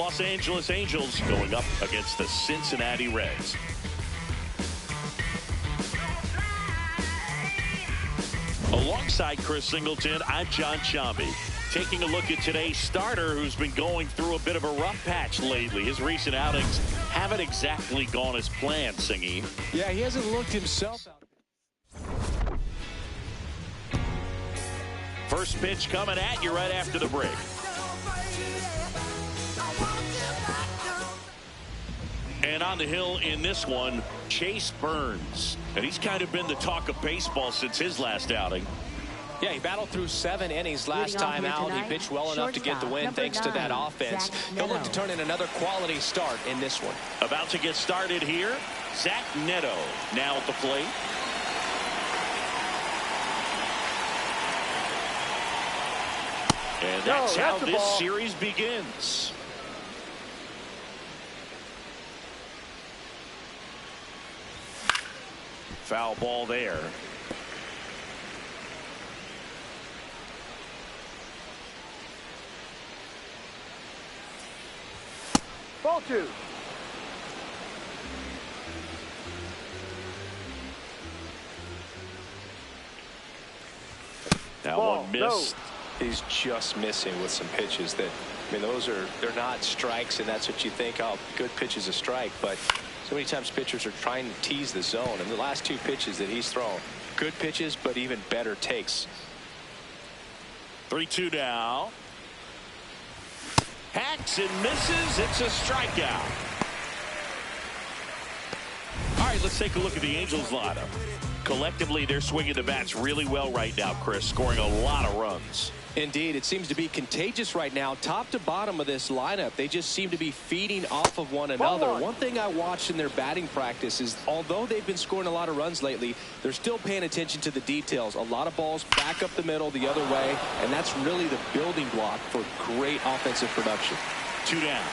Los Angeles Angels going up against the Cincinnati Reds. Alongside Chris Singleton, I'm John Chambi. Taking a look at today's starter, who's been going through a bit of a rough patch lately. His recent outings haven't exactly gone as planned, Singy. Yeah, he hasn't looked himself out. First pitch coming at you right after the break. And on the hill in this one, Chase Burns. And he's kind of been the talk of baseball since his last outing. Yeah, he battled through 7 innings last time out. He pitched well enough to get the win thanks to that offense. He'll look to turn in another quality start in this one. About to get started here, Zach Neto now at the plate. And that's how this series begins. Foul ball there. Ball 2. That one missed. He's just missing with some pitches that, I mean, they're not strikes, and that's what you think, oh, good pitch is a strike. But so many times pitchers are trying to tease the zone. And the last 2 pitches that he's thrown, good pitches, but even better takes. 3-2 now. Hacks and misses. It's a strikeout. All right, let's take a look at the Angels lineup. Collectively, they're swinging the bats really well right now, Chris, scoring a lot of runs. Indeed, it seems to be contagious right now. Top to bottom of this lineup, they just seem to be feeding off of one another. One thing I watched in their batting practice is, although they've been scoring a lot of runs lately, they're still paying attention to the details. A lot of balls back up the middle the other way, and that's really the building block for great offensive production. 2 down.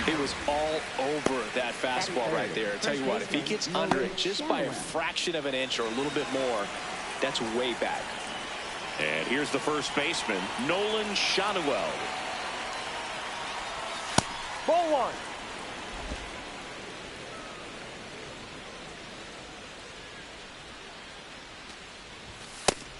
It was all over that fastball right there. I tell you what, if he gets under it just by a fraction of an inch or a little bit more, that's way back. And here's the first baseman, Nolan Schanuel. Ball 1.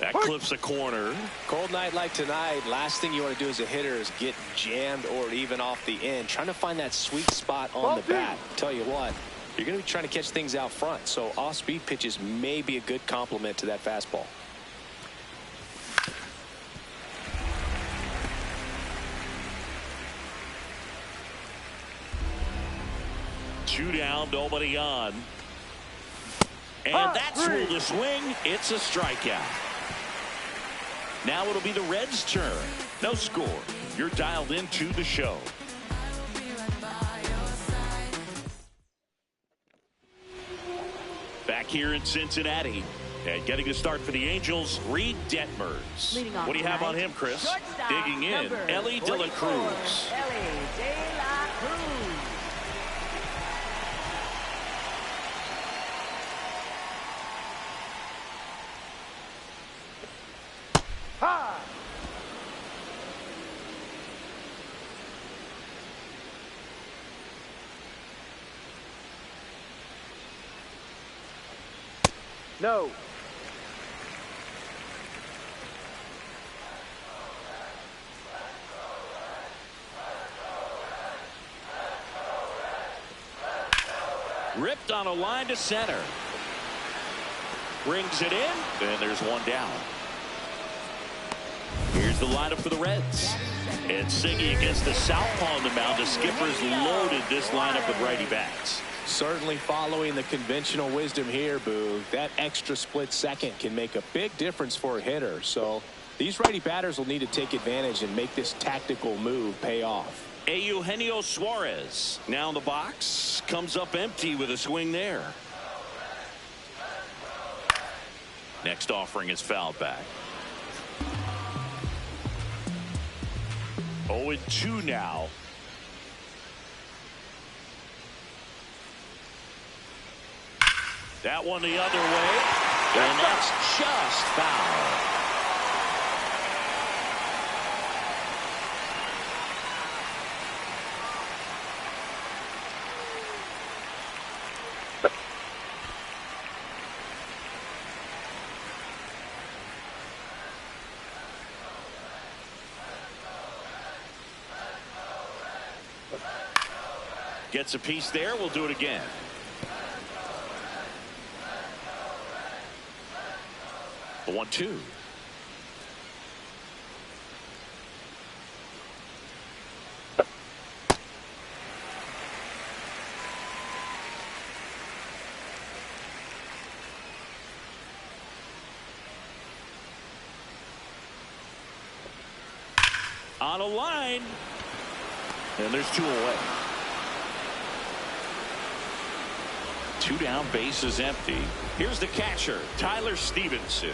That clips a corner. Cold night like tonight, last thing you want to do as a hitter is get jammed or even off the end. Trying to find that sweet spot on the bat. Tell you what, you're going to be trying to catch things out front, so off-speed pitches may be a good complement to that fastball. Two down, nobody on. And that's through the swing. It's a strikeout. Now it'll be the Reds' turn. No score. You're dialed into the show. Back here in Cincinnati. And getting a start for the Angels, Reed Detmers. What do you have on him, Chris? Digging in, Ellie De La Cruz. No. Ripped on a line to center. Brings it in. And there's one down. Here's the lineup for the Reds. And Siggy against the southpaw on the mound. The skipper's loaded this lineup with righty bats. Certainly following the conventional wisdom here, Boo. That extra split second can make a big difference for a hitter. So these righty batters will need to take advantage and make this tactical move pay off. Eugenio Suarez now in the box. Comes up empty with a swing there. Next offering is fouled back. 0-2 now. That one the other way, and that's just foul. Gets a piece there. We'll do it again. The 1-2. On a line. And there's 2 away. 2 down, base is empty. Here's the catcher, Tyler Stevenson.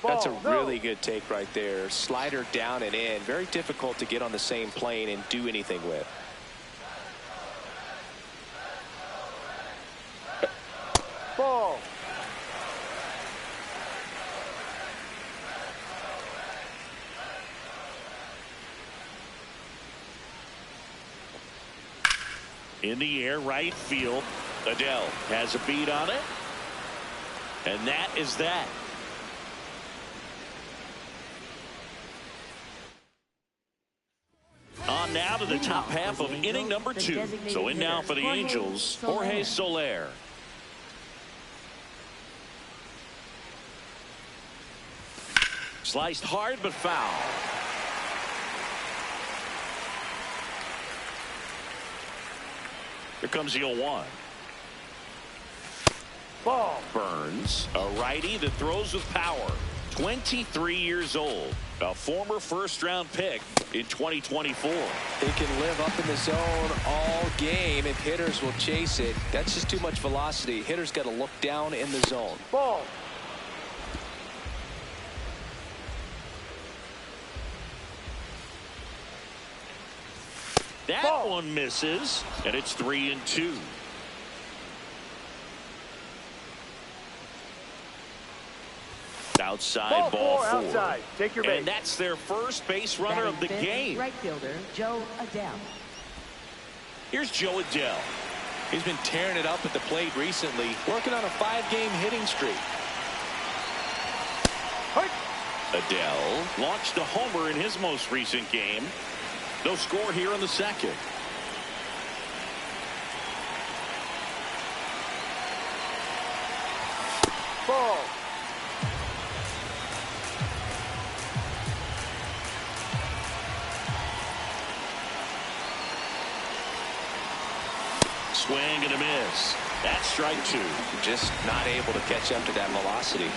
That's a really good take right there. Slider down and in. Very difficult to get on the same plane and do anything with. Ball. In the air, right field. Adele has a beat on it. And that is that. On now to the top half of inning number 2. So in now for the Angels, Jorge Soler. Sliced hard but foul. Here comes the 0-1. Ball. Burns, a righty that throws with power. 23 years old. A former first-round pick in 2024. They can live up in the zone all game if hitters will chase it. That's just too much velocity. Hitters got to look down in the zone. Ball. That one misses, and it's 3-2. Outside ball 4. Outside. Take your base. And that's their first base runner of the game. Right fielder Joe Adele. Here's Joe Adele. He's been tearing it up at the plate recently, working on a 5-game hitting streak. Adele launched a homer in his most recent game. No score here in the second. Ball. Swing and a miss. That's strike 2. Just not able to catch up to that velocity.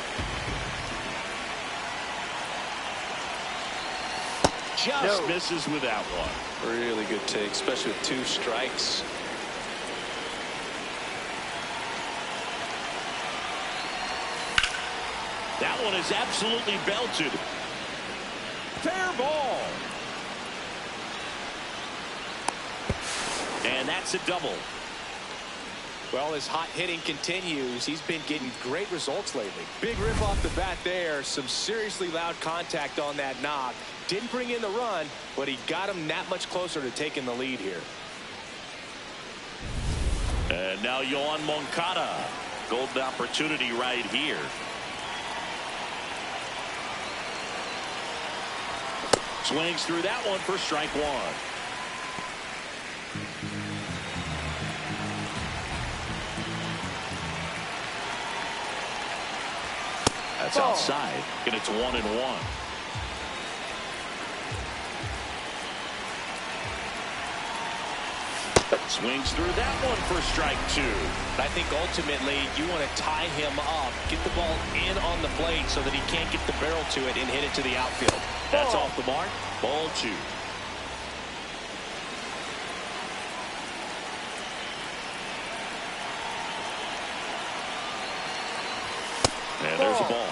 Just misses with that one. Really good take, especially with 2 strikes. That one is absolutely belted. Fair ball. And that's a double. Well, his hot hitting continues. He's been getting great results lately. Big rip off the bat there. Some seriously loud contact on that knock. Didn't bring in the run, but he got him that much closer to taking the lead here. And now Yohan Moncada. Golden opportunity right here. Swings through that one for strike 1. That's outside, and it's 1-1. Swings through that one for strike 2. I think ultimately you want to tie him up, get the ball in on the plate so that he can't get the barrel to it and hit it to the outfield. That's off the mark. Ball 2. And there's a ball.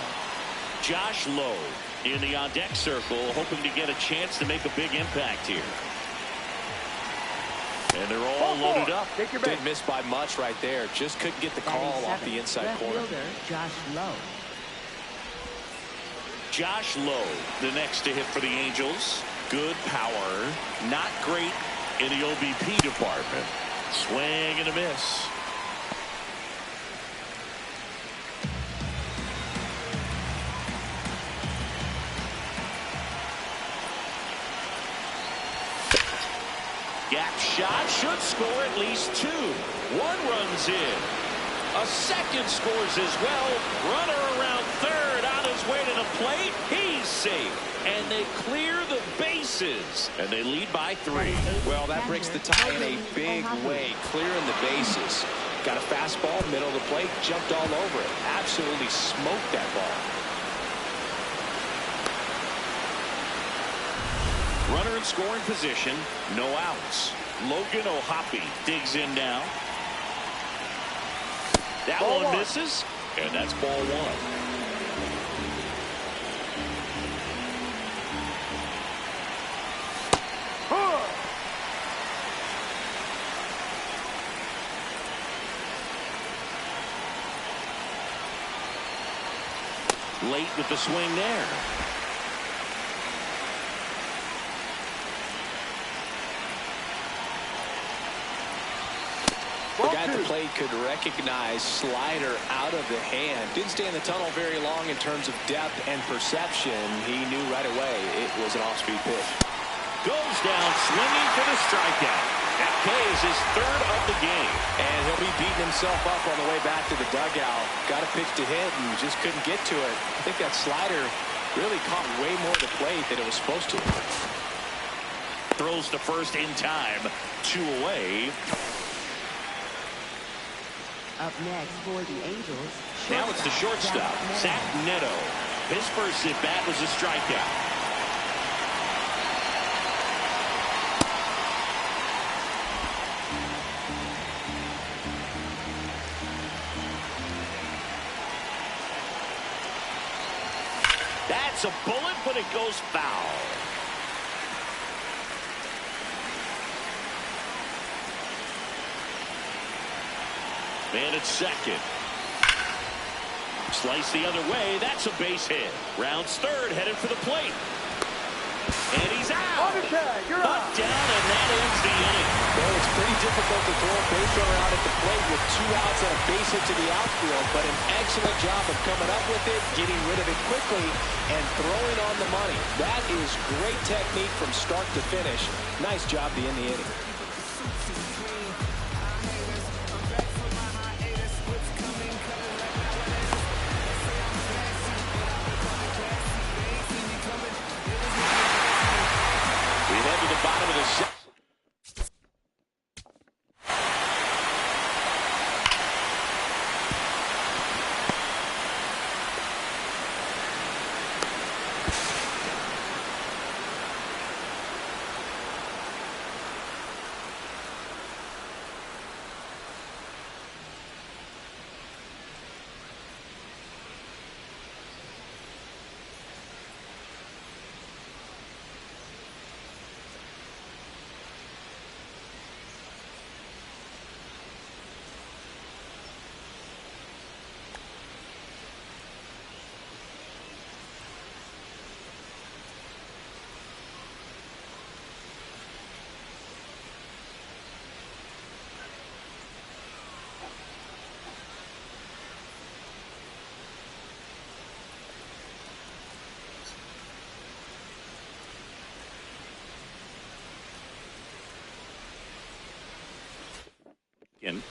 Josh Lowe in the on-deck circle, hoping to get a chance to make a big impact here. And they're all loaded up. Didn't miss by much right there. Just couldn't get the call off the inside left corner. Fielder, Josh Lowe. Josh Lowe, the next to hit for the Angels. Good power. Not great in the OBP department. Swing and a miss. Gap shot should score at least 2. One runs in. A second scores as well. Runner around third on his way to the plate. He's safe. And they clear the bases. And they lead by 3. Well, that breaks the tie in a big way, clearing the bases. Got a fastball, middle of the plate, jumped all over it. Absolutely smoked that ball. Runner in scoring position, no outs. Logan O'Hoppe digs in now. That Ball one one. misses, and that's ball 1. Late with the swing there. The guy at the plate could recognize slider out of the hand. Didn't stay in the tunnel very long in terms of depth and perception. He knew right away it was an off-speed pitch. Goes down swinging for the strikeout. That K's his 3rd of the game. And he'll be beating himself up on the way back to the dugout. Got a pitch to hit and just couldn't get to it. I think that slider really caught way more of the plate than it was supposed to. Throws to first in time. 2 away. Up next for the Angels. Now it's the shortstop, Zach Neto. His first at bat was a strikeout. That's a bullet, but it goes foul. Man at second. Slice the other way. That's a base hit. Rounds third, headed for the plate. And he's out. You're Put out. down, and that ends the inning. Well, it's pretty difficult to throw a base runner out at the plate with 2 outs and a base hit to the outfield, but an excellent job of coming up with it, getting rid of it quickly, and throwing on the money. That is great technique from start to finish. Nice job to end the inning. We head to the bottom of the 6th.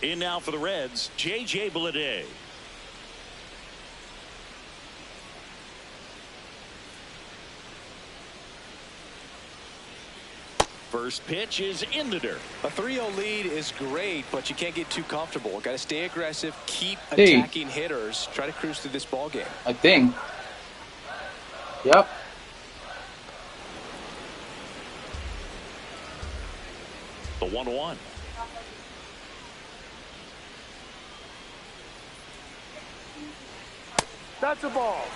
In now for the Reds, J.J. Bleday. First pitch is in the dirt. A 3-0 lead is great, but you can't get too comfortable. Got to stay aggressive, keep attacking hitters, try to cruise through this ball game. I think. Yep. The 1-1. That's a ball.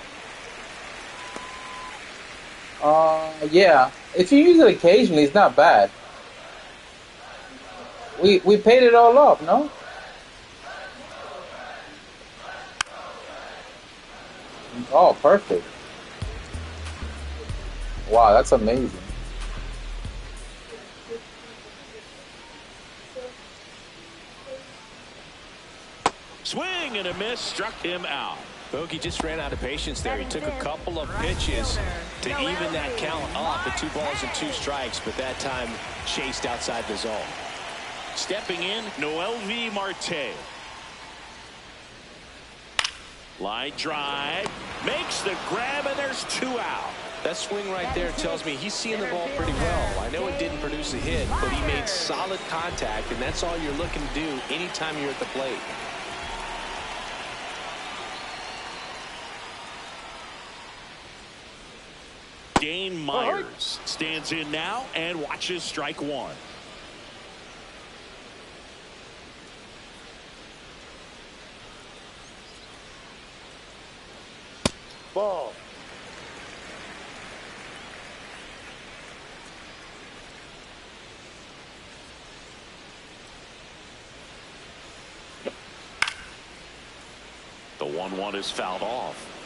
Yeah. If you use it occasionally, it's not bad. We paid it all off, no? Oh, perfect. Wow, that's amazing. Swing and a miss, struck him out. Bogey just ran out of patience there. He took a couple of pitches to even that count up at 2 balls and 2 strikes, but that time chased outside the zone. Stepping in, Halotv Marte. Line drive, makes the grab, and there's 2 out. That swing right there tells me he's seeing the ball pretty well. I know it didn't produce a hit, but he made solid contact, and that's all you're looking to do anytime you're at the plate. Dane Myers stands in now and watches strike 1. Ball. The 1-1 is fouled off.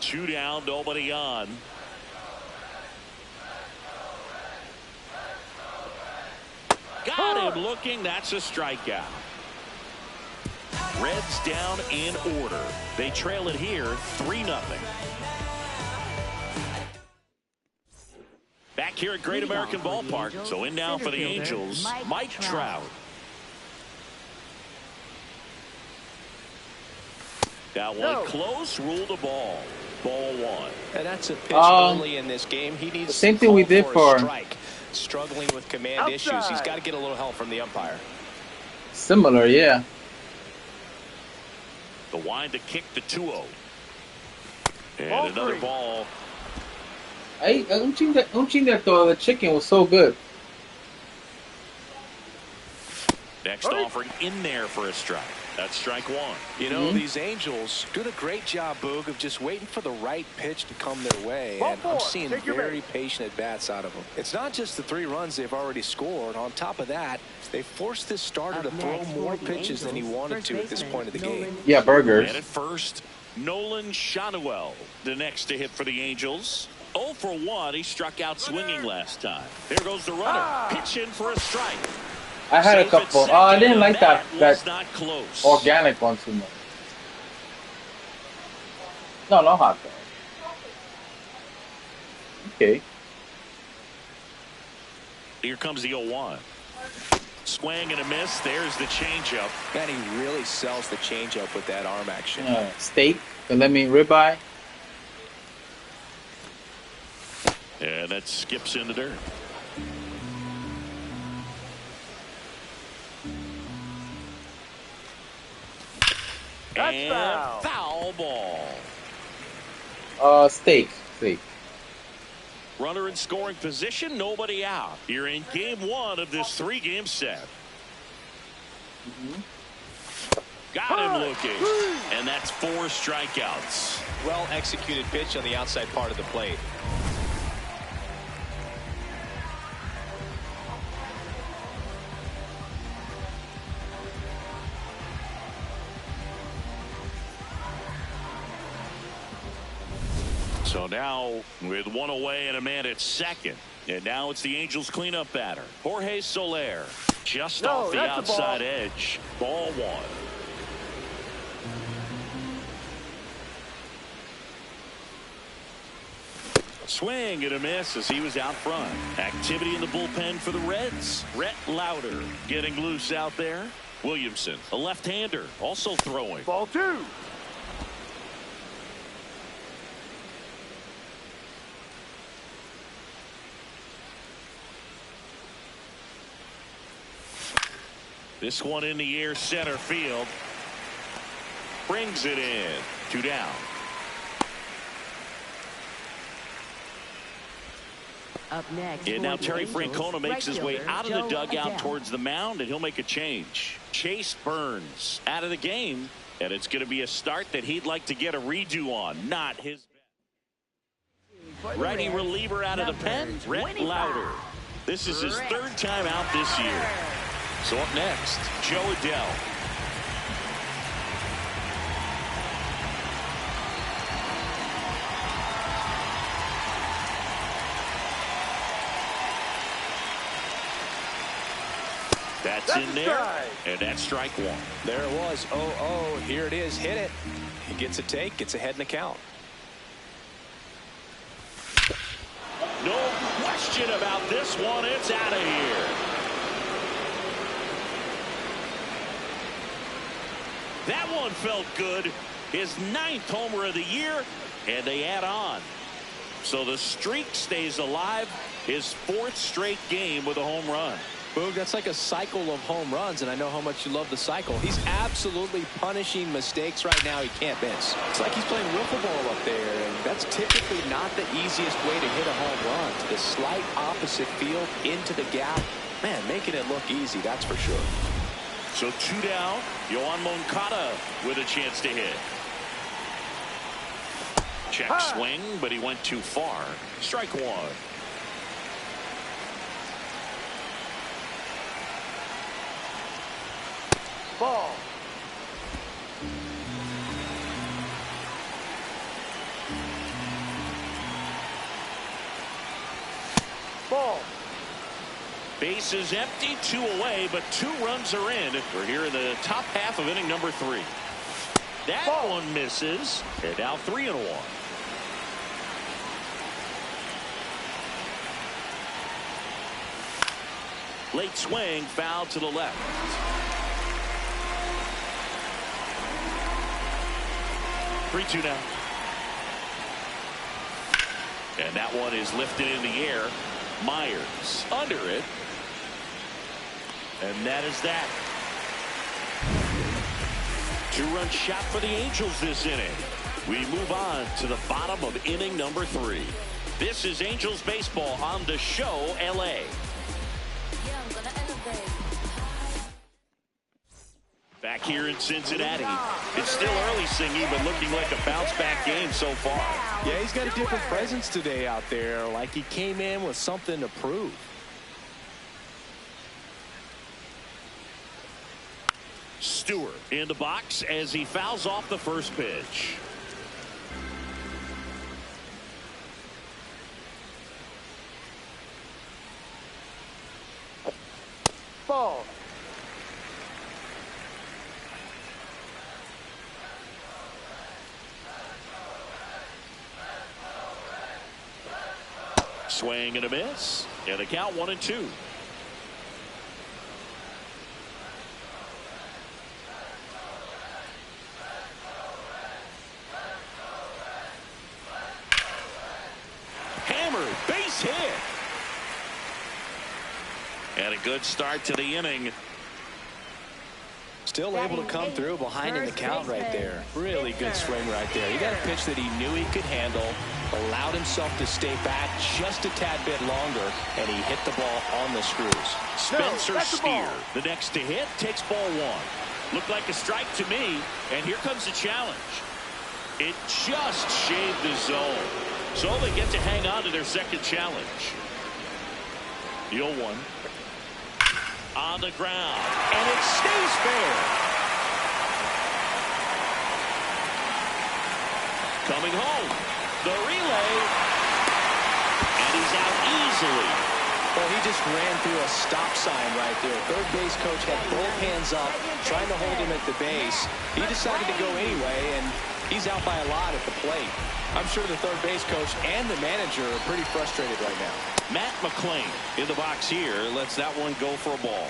2 down, nobody on. Got him looking. That's a strikeout. Reds down in order. They trail it here 3-0. Back here at Great American Ballpark. So in now for the Angels, Mike Trout. That one close, ruled a ball. Ball 1. And that's a pitch early in this game. He needs the same thing we did for a strike. Struggling with command issues. He's got to get a little help from the umpire. Similar, yeah. The wind to kick the 2-0. And another ball. Un chinga the chicken was so good. Next offering in there for a strike. That's strike 1. You know, these Angels do a great job, Boog, of just waiting for the right pitch to come their way. And I'm seeing very patient at-bats out of them. It's not just the 3 runs they've already scored. On top of that, they forced this starter to throw more pitches than he wanted to at this point of the game. Yeah, burgers. And at first, Nolan Shanuel, the next to hit for the Angels. 0 for 1. He struck out swinging last time. There goes the runner. Pitch in for a strike. I had a couple. Oh, I didn't like that not close. organic one too much. No hot dog. Okay. Here comes the 0-1. Swing and a miss. There's the changeup. And he really sells the changeup with that arm action. Steak. Let me ribeye. And that skips in the dirt. And foul ball. Steak. Runner in scoring position, nobody out. You're in game 1 of this 3-game set. Got him looking. And that's 4 strikeouts. Well executed pitch on the outside part of the plate. So now with 1 away and a man at second. And now it's the Angels cleanup batter. Jorge Soler just off the outside edge. Ball 1. Swing and a miss as he was out front. Activity in the bullpen for the Reds. Rhett Lauder getting loose out there. Williamson, a left-hander, also throwing. Ball 2. This one in the air, center field. Brings it in. 2 down. Up next. And now Terry Francona makes his way out of the dugout towards the mound, and he'll make a change. Chase Burns out of the game, and it's going to be a start that he'd like to get a redo on. Not his righty reliever out of the pen, Rhett Lauder. This is his 3rd time out this year. So up next, Joe Adell. That's in there. And that's strike one. There it was. 0-0. Here it is. Hit it. He gets a take. Gets ahead in the count. No question about this one. It's out of here. That one felt good. His 9th homer of the year, and they add on. So the streak stays alive. His 4th straight game with a home run. Boog, that's like a cycle of home runs, and I know how much you love the cycle. He's absolutely punishing mistakes right now he can't miss. It's like he's playing wiffle ball up there, and that's typically not the easiest way to hit a home run. To the slight opposite field, into the gap. Man, making it look easy, that's for sure. So 2 down. Yoan Moncada with a chance to hit. Check swing, but he went too far. Strike one. Ball. Ball. Base is empty, 2 away, but 2 runs are in. We're here in the top half of inning number 3. That one misses, and now 3-1. Late swing, foul to the left. Three-two now. And that one is lifted in the air. Myers under it. And that is that. 2-run shot for the Angels this inning. We move on to the bottom of inning number 3. This is Angels baseball on the show, LA. Back here in Cincinnati. It's still early, Singy, but looking like a bounce-back game so far. Yeah, he's got a different presence today out there, like he came in with something to prove. Stewart in the box as he fouls off the first pitch. Ball. Swing and a miss. And the count 1-2. Hammered, base hit. And a good start to the inning. Still able to come through behind in the count right there. Really good swing right there. He got a pitch that he knew he could handle, allowed himself to stay back just a tad bit longer, and he hit the ball on the screws. Spencer Steer, the next to hit, takes ball 1. Looked like a strike to me, and here comes the challenge. It just shaved the zone. So they get to hang on to their second challenge. The 0-1. On the ground, and it stays fair. Coming home, the relay, and he's out easily. Well, he just ran through a stop sign right there. Third base coach had both hands up, trying to hold him at the base. He decided to go anyway, and he's out by a lot at the plate. I'm sure the third base coach and the manager are pretty frustrated right now. Matt McClain in the box here lets that one go for a ball.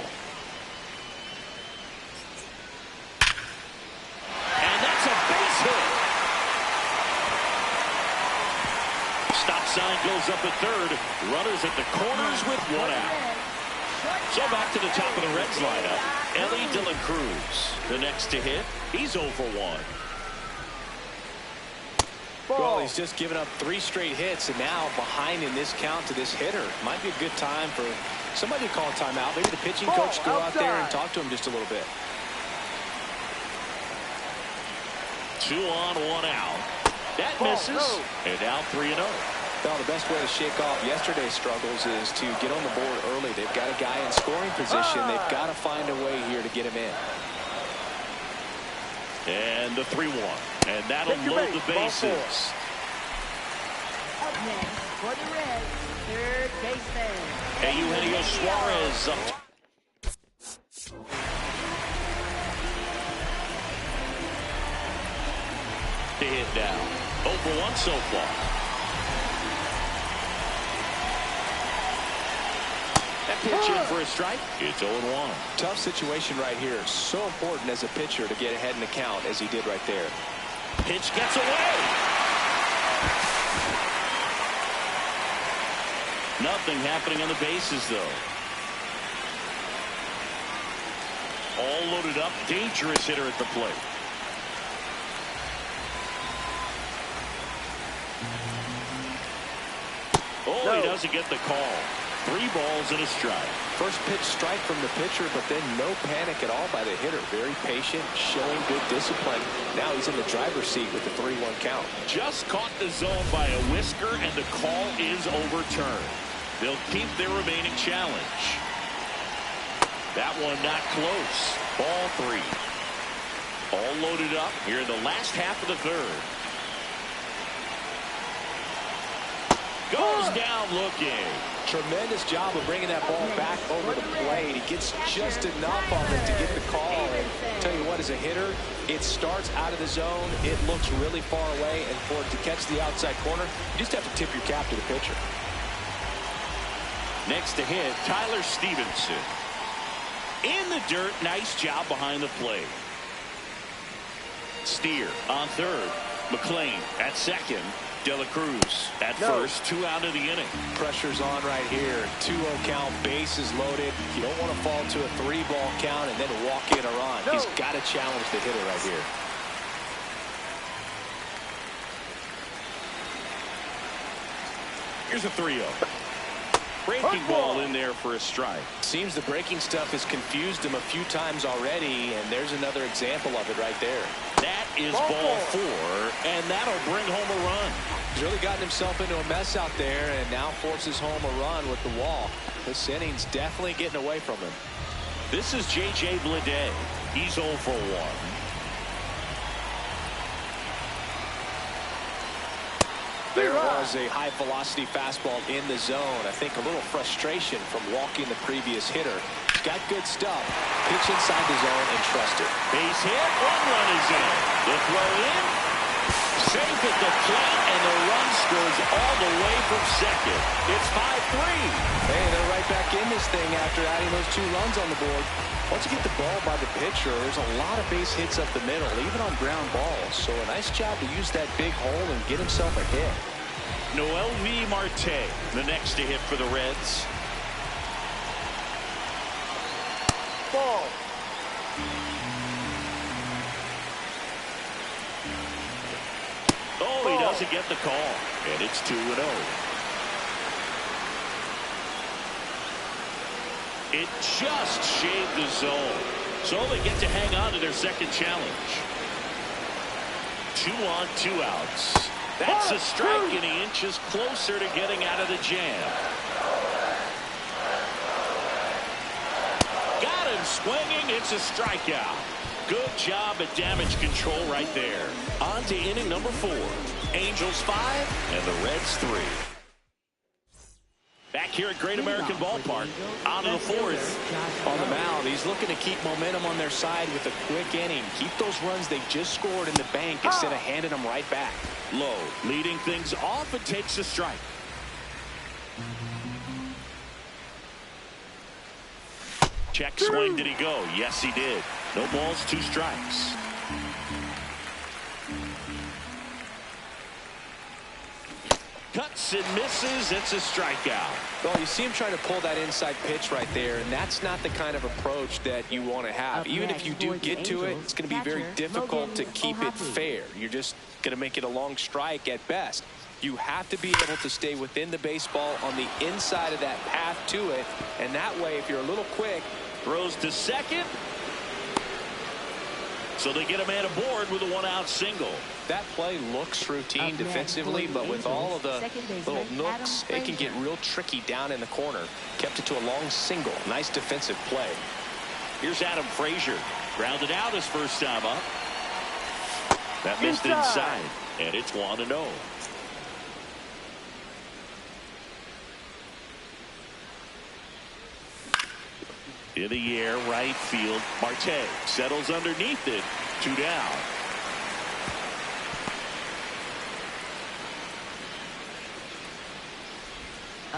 And that's a base hit. Stop sign goes up at third. Runners at the corners with 1 out. So back to the top of the Reds lineup. Ellie De La Cruz, the next to hit. He's 0 for 1. Well, he's just given up 3 straight hits, and now behind in this count to this hitter. Might be a good time for somebody to call a timeout. Maybe the pitching coach go out there and talk to him just a little bit. 2 on, 1 out. That misses, and now 3-0. Well, the best way to shake off yesterday's struggles is to get on the board early. They've got a guy in scoring position. They've got to find a way here to get him in. And the 3-1. And that'll load the bases. Up next for the Reds, third baseman. Eugenio Suarez up. to hit now. 0 for 1 so far. That pitch in for a strike. It's 0-1. Tough situation right here. So important as a pitcher to get ahead in the count as he did right there. Pitch gets away. Nothing happening on the bases, though. All loaded up. Dangerous hitter at the plate. Oh, no. He doesn't get the call. 3 balls and a strike. First pitch strike from the pitcher, but then no panic at all by the hitter. Very patient, showing good discipline. Now he's in the driver's seat with the 3-1 count. Just caught the zone by a whisker, and the call is overturned. They'll keep their remaining challenge. That one not close. Ball 3. All loaded up here in the last half of the third. Goes down looking. Tremendous job of bringing that ball back over the plate. He gets just enough of it to get the call. And tell you what, as a hitter, it starts out of the zone. It looks really far away. And for it to catch the outside corner, you just have to tip your cap to the pitcher. Next to hit, Tyler Stevenson. In the dirt, nice job behind the plate. Steer on third. McLean at second. De La Cruz at first. 2 out of the inning. Pressure's on right here. 2-0 count, bases loaded. You don't want to fall to a 3-ball count and then walk in a run. He's got to challenge the hitter right here. Here's a 3-0. Breaking ball in there for a strike. Seems the breaking stuff has confused him a few times already, and there's another example of it right there. That is ball 4, and that'll bring home a run. He's really gotten himself into a mess out there and now forces home a run with the wall. This inning's definitely getting away from him. This is J.J. Bleday. He's 0 for 1. There was a high-velocity fastball in the zone. I think a little frustration from walking the previous hitter. He's got good stuff. Pitch inside the zone and trust it. Base hit. 1 run is in. The throw in. Safe at the plate, and the run scores all the way from second. It's 5-3. Hey, they're right back in this thing after adding those 2 runs on the board. Once you get the ball by the pitcher, there's a lot of base hits up the middle, even on ground balls. So a nice job to use that big hole and get himself a hit. Halotv Marte, the next to hit for the Reds. Ball. Oh, he doesn't get the call, and it's 2-0. It just shaved the zone, so they get to hang on to their second challenge. 2 on, 2 outs. That's a strike, and he inches closer to getting out of the jam. Got him swinging. It's a strikeout. Good job at damage control right there. On to inning number 4. Angels 5 and the Reds 3. Back here at Great American Ballpark, on to the 4th. On the mound, he's looking to keep momentum on their side with a quick inning. Keep those runs they've just scored in the bank instead of handing them right back. Low, leading things off, and takes a strike. Check swing, did he go? Yes, he did. No balls, 2 strikes. Cuts and misses. It's a strikeout. Well, you see him trying to pull that inside pitch right there, and that's not the kind of approach that you want to have. Even if you do get to it, it's going to be very difficult to keep it fair. You're just going to make it a long strike at best. You have to be able to stay within the baseball on the inside of that path to it, and that way, if you're a little quick, throws to second. So they get a man aboard with a 1-out single. That play looks routine defensively, but with all of the little nooks, it can get real tricky down in the corner. Kept it to a long single. Nice defensive play. Here's Adam Frazier. Grounded out his first time up. That missed inside, and it's 1-0. In the air, right field. Marte settles underneath it. 2 down.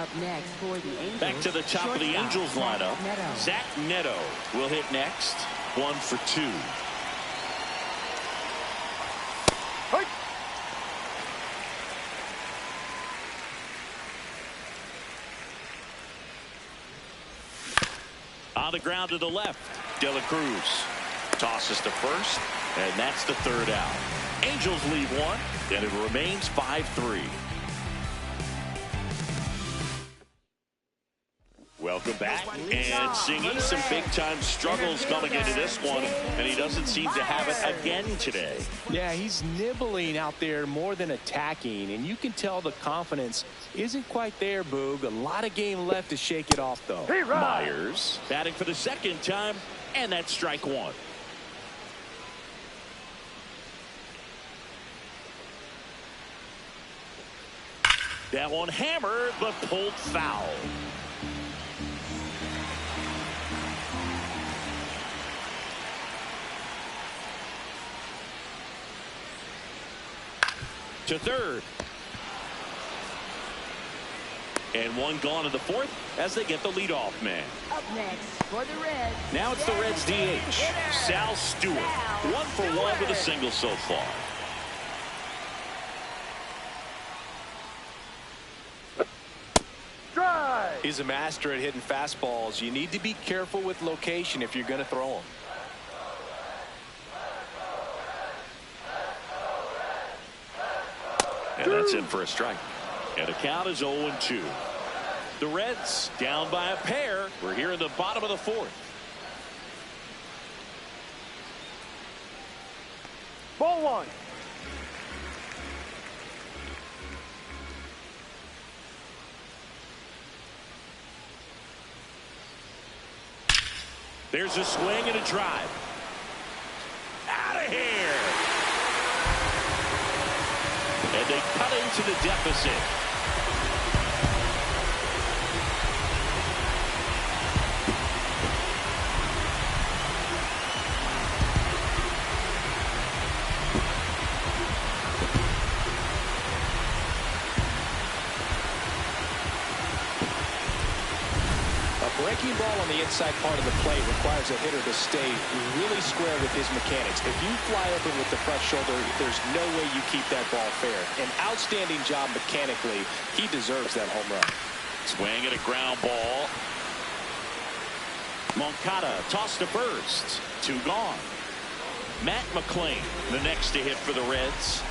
Up next for the Angels. Back to the top of the Angels lineup. Zach Neto will hit next. 1 for 2. On the ground to the left, De La Cruz tosses to first, and that's the 3rd out. Angels lead 1, and it remains 5-3. Welcome back, and Singy, some big-time struggles coming into this one, and he doesn't seem to have it again today. Yeah, he's nibbling out there more than attacking, and you can tell the confidence isn't quite there, Boog. A lot of game left to shake it off, though. Myers batting for the 2nd time, and that's strike 1. That one hammered, but pulled foul. To 3rd. And one gone in the 4th as they get the leadoff man. Up next for the Reds. Now it's the Reds DH, Sal Stewart. 1 for 1 with a single so far. Drive. He's a master at hitting fastballs. You need to be careful with location if you're going to throw them. And that's in for a strike. And the count is 0-2. The Reds down by a pair. We're here in the bottom of the 4th. Ball 1. There's a swing and a drive. Out of here. And they cut into the deficit. Breaking ball on the inside part of the plate requires a hitter to stay really square with his mechanics. If you fly open with the front shoulder, there's no way you keep that ball fair. An outstanding job mechanically. He deserves that home run. Swing and a ground ball. Moncada tossed to first. 2 gone. Matt McClain, the next to hit for the Reds.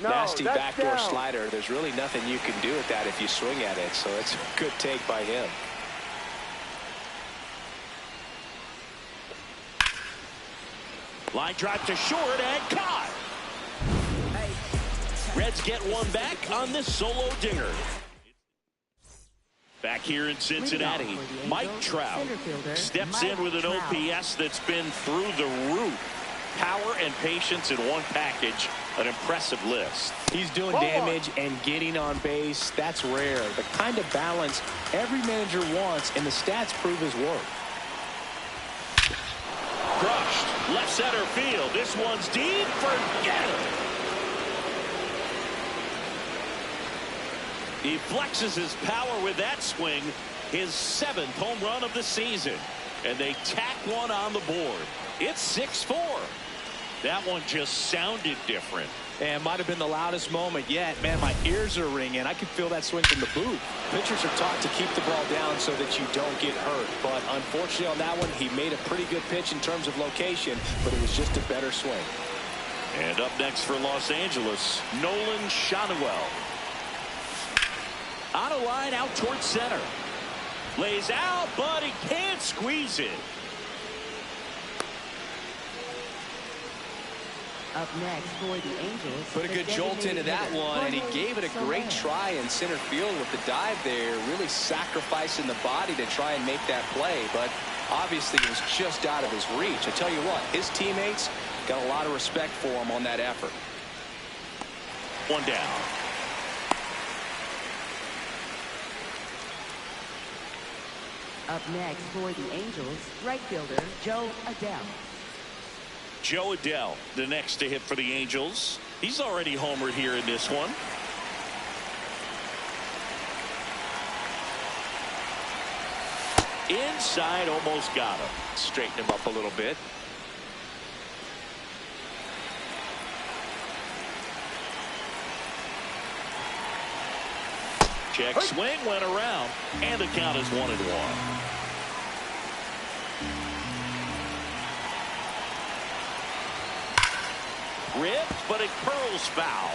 No, nasty backdoor down. slider. There's really nothing you can do with that if you swing at it. So it's a good take by him. Line drive to short and caught. Reds get one back on this solo dinger. Back here in Cincinnati, Mike Trout steps in with an OPS that's been through the roof. Power and patience in one package. An impressive list. He's doing damage and getting on base. That's rare. The kind of balance every manager wants, and the stats prove his worth. Crushed. Left center field. This one's deep. Forget it. He flexes his power with that swing. His 7th home run of the season. And they tack one on the board. It's 6-4. That one just sounded different. And might have been the loudest moment yet. Man, my ears are ringing. I can feel that swing from the booth. Pitchers are taught to keep the ball down so that you don't get hurt. But unfortunately on that one, he made a pretty good pitch in terms of location, but it was just a better swing. And up next for Los Angeles, Nolan Schanuel. On a line out towards center. Lays out, but he can't squeeze it. Up next for the Angels. Put a good jolt into that one, and he gave it a great try in center field with the dive there, really sacrificing the body to try and make that play, but obviously it was just out of his reach. I tell you what, his teammates got a lot of respect for him on that effort. One down. Up next for the Angels, right fielder Joe Adele. Joe Adell, the next to hit for the Angels. He's already homered here in this one. Inside, almost got him. Straighten him up a little bit. Check swing, went around, and the count is 1-1. Ripped, but it curls foul.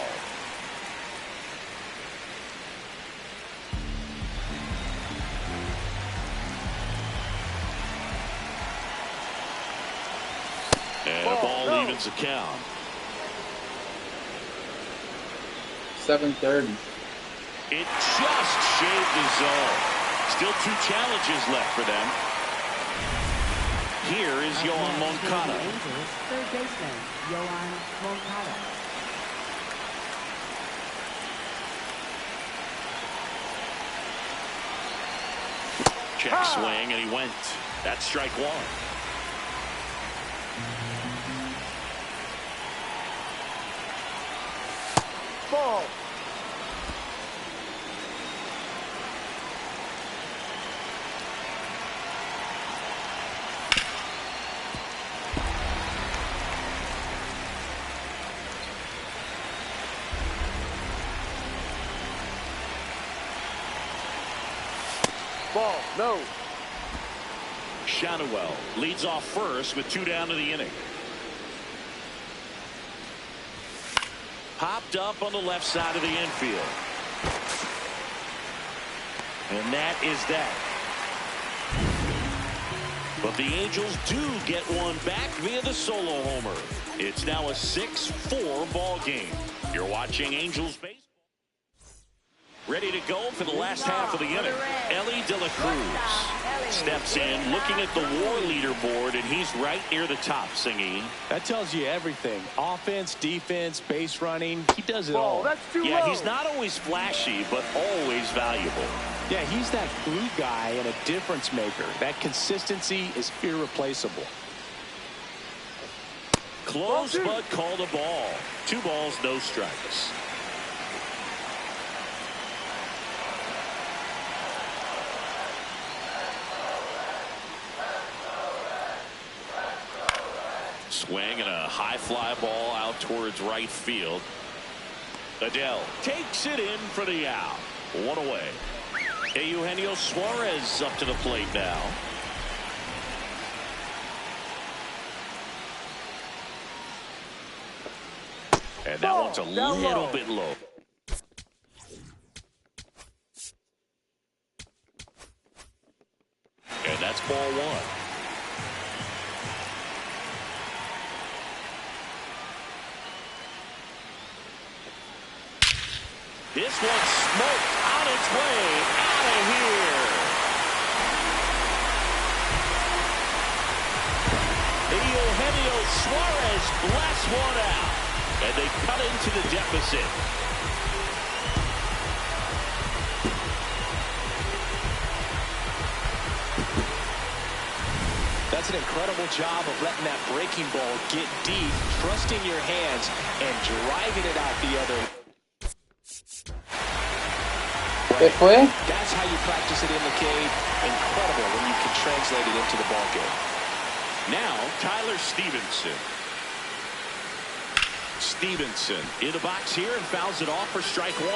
And the ball evens the count. 7:30. It just shaved the zone. Still 2 challenges left for them. Here is Yoan Moncada. Third baseman, Yoan Moncada. Check swing, and he went. That's strike 1. Ball. Ball. No. Shadowell leads off first with 2 down to the inning. Popped up on the left side of the infield. And that is that. But the Angels do get one back via the solo homer. It's now a 6-4 ball game. You're watching Angels baseball. Ready to go for the last half of the inning. Ellie De La Cruz steps in, looking at the WAR leaderboard, and he's right near the top, Singy. That tells you everything. Offense, defense, base running. He does it Ball. all. That's too Yeah, low. he's not always flashy, but always valuable. Yeah, he's that glue guy and a difference maker. That consistency is irreplaceable. Close, but called a ball. 2 balls, no strikes. Swing and a high fly ball out towards right field. Adell takes it in for the out. 1 away. Eugenio Suarez up to the plate now. And that one's a little bit low. And that's ball 1. This one's smoked on its way out of here. Eugenio Suarez blasts one out, and they cut into the deficit. That's an incredible job of letting that breaking ball get deep, trusting your hands, and driving it out the other. ¿Qué fue? That's how you practice it in the cage. Incredible when you can translate it into the ball game. Now, Tyler Stevenson. Stevenson in the box here and fouls it off for strike 1.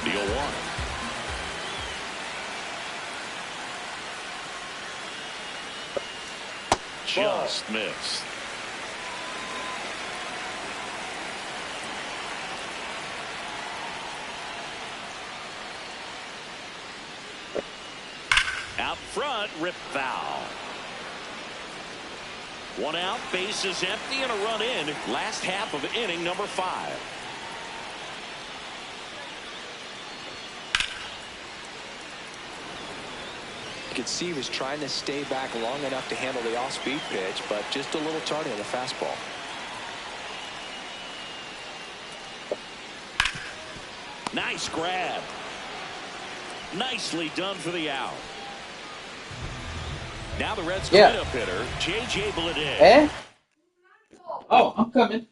The 0-1. Just missed. Out front, rip foul. 1 out, base is empty, and a run in. Last half of inning number 5. You could see he was trying to stay back long enough to handle the off-speed pitch, but just a little tardy on the fastball. Nice grab. Nicely done for the out. Now the Reds Yeah. cleanup hitter, J.J. Bleday. Eh? Oh, I'm coming.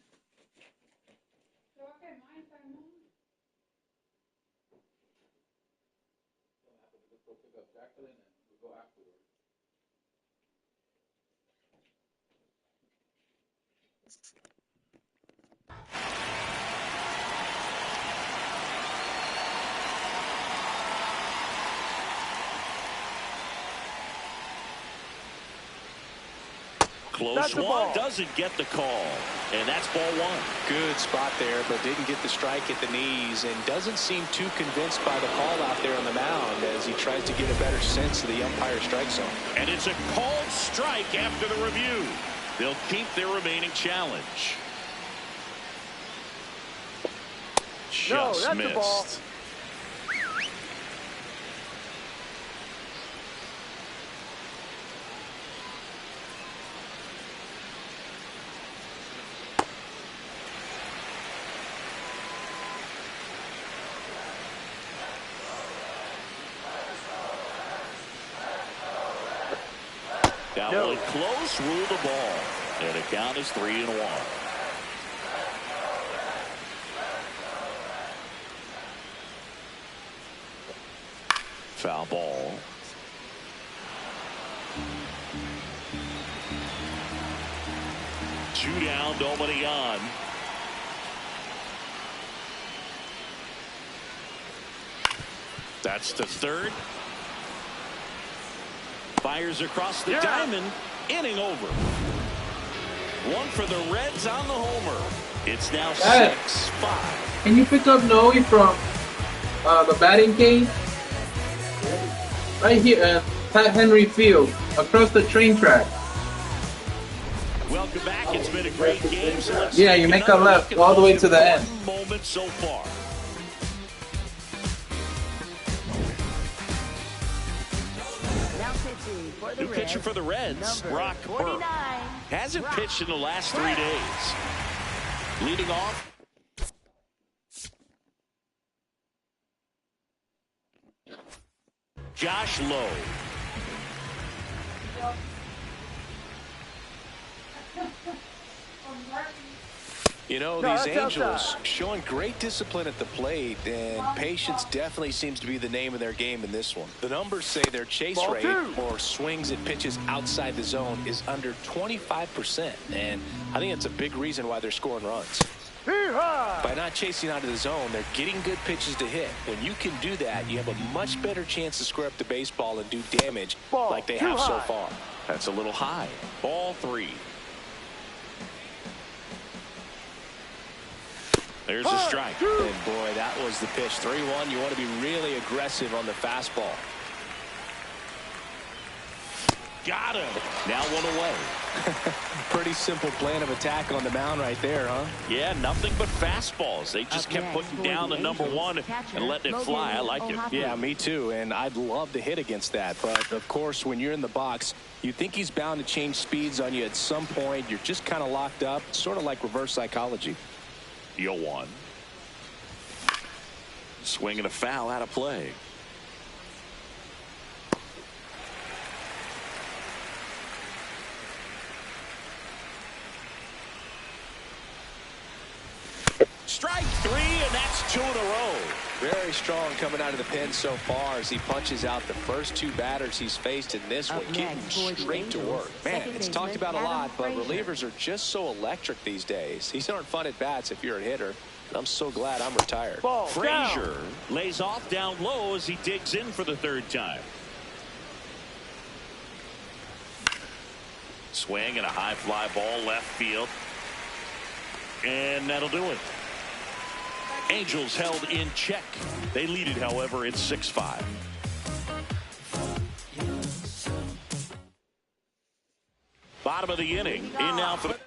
Close one, doesn't get the call. And that's ball one. Good spot there, but didn't get the strike at the knees and doesn't seem too convinced by the call out there on the mound as he tries to get a better sense of the umpire strike zone. And it's a called strike after the review. They'll keep their remaining challenge. Just that's missed. the ball. That one close, rule the ball. And the count is 3-1. Foul ball. Two down, nobody on. That's the third. Fires across the diamond. Inning over. One for the Reds on the homer. It's now 6-5. Can you pick up Noe from the batting cage? Right here at Pat Henry Field, across the train track. Welcome back. It's been a great game. So let's Yeah, you make a left all the way to the end. Moment so far. New pitcher for the Reds, Brock Burke. Hasn't pitched in the last 3 days. Leading off. Josh Lowe. You know, these Angels showing great discipline at the plate, and patience definitely seems to be the name of their game in this one. The numbers say their chase rate, or swings at pitches outside the zone, is under 25%, and I think it's a big reason why they're scoring runs. By not chasing out of the zone, they're getting good pitches to hit. When you can do that, you have a much better chance to square up the baseball and do damage like they have so far. That's a little high. Ball 3. There's a strike. And boy, that was the pitch. 3-1. You want to be really aggressive on the fastball. Got him. Now one away. Pretty simple plan of attack on the mound right there, huh? Yeah, nothing but fastballs. They just kept putting down the number one and letting it fly. I like it. Yeah, me too. And I'd love to hit against that. But, of course, when you're in the box, you think he's bound to change speeds on you at some point. You're just kind of locked up, sort of like reverse psychology. 0-1. Swing and a foul out of play. Strike 3, and that's 2 in a row. Very strong coming out of the pen so far as he punches out the first 2 batters he's faced in this one, getting straight to work. Man, it's talked about a lot, but relievers are just so electric these days. These aren't fun at bats if you're a hitter. And I'm so glad I'm retired. Frazier lays off down low as he digs in for the 3rd time. Swing and a high fly ball left field. And that'll do it. Angels held in check. They lead it, however, it's 6-5. Bottom of the inning. In now for the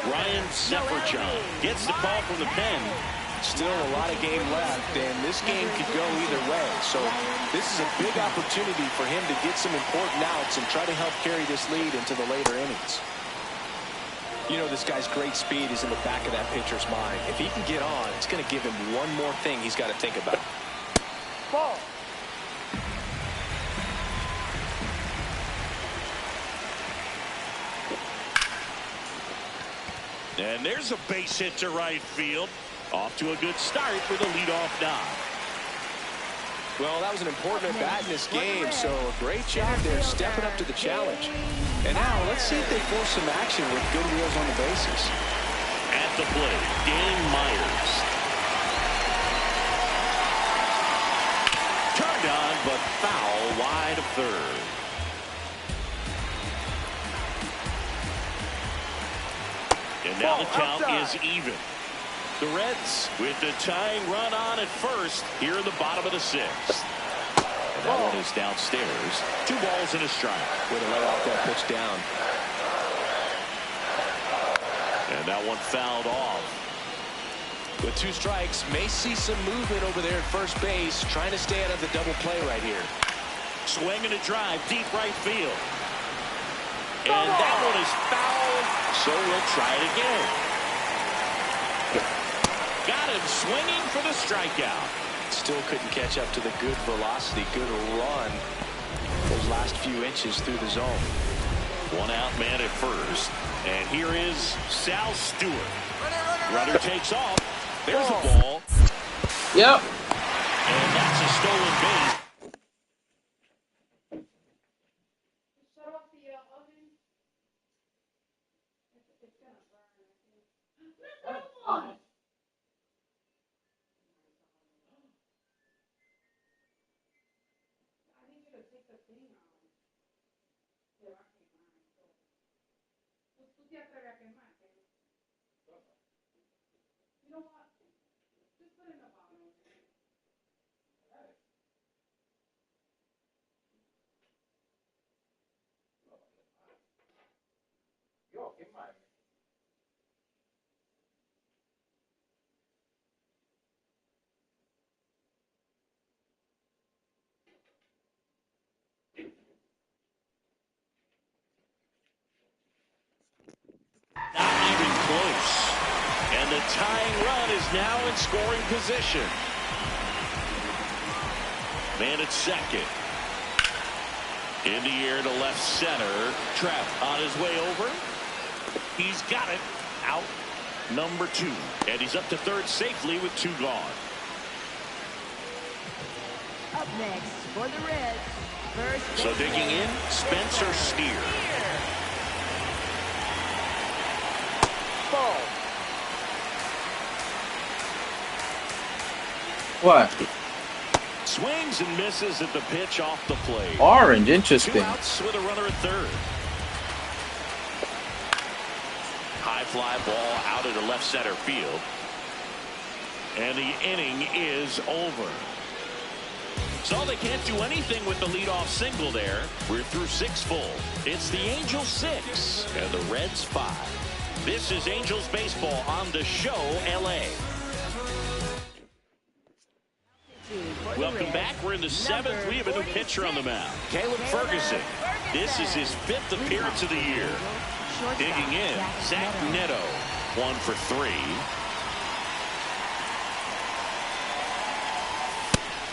Ryan Seferchon gets the call from the pen. Still a lot of game left, and this game could go either way. So this is a big opportunity for him to get some important outs and try to help carry this lead into the later innings. You know, this guy's great speed is in the back of that pitcher's mind. If he can get on, it's going to give him one more thing he's got to think about. Ball. And there's a base hit to right field. Off to a good start for the leadoff nod. Well, that was an important at-bat in this game, so a great job there stepping up to the challenge. And now, let's see if they force some action with good wheels on the bases. At the plate, Dan Myers. Turned on, but foul wide of third. And now the count is even. The Reds with the tying run on at first here in the bottom of the sixth. And that one is downstairs. 2 balls and a strike. Way to lay off that pitch down. And that one fouled off. With 2 strikes, may see some movement over there at first base, trying to stay out of the double play right here. Swing and a drive, deep right field. And that one is foul, so we'll try it again. Got him swinging for the strikeout. Still couldn't catch up to the good velocity, good run those last few inches through the zone. 1 out, man at first. And here is Sal Stewart. Runner takes off. There's a ball. Yep. And that's a stolen base. Shut off the oven. It's gonna burn. I need you to take the thing off. Se va a quemar. Tú te atreves a quemar. You know what? Just put it in the bottom. Not even close. And the tying run is now in scoring position. Man at second. In the air to left center. Trout on his way over. He's got it. Out number 2. And he's up to third safely with 2 gone. Up next for the Reds. First So digging in, Spencer Steer. Ball. What? Swings and misses at the pitch off the plate. Orange, 2 interesting. outs with a runner at third. High fly ball out into left center field. And the inning is over. So they can't do anything with the leadoff single there. We're through 6 full. It's the Angels 6 and the Reds 5. This is Angels baseball on the show, LA. Welcome back. We're in the 7th. We have a new pitcher on the mound, Caleb Ferguson. This is his 5th appearance of the year. Digging in, Zach Neto, 1 for 3.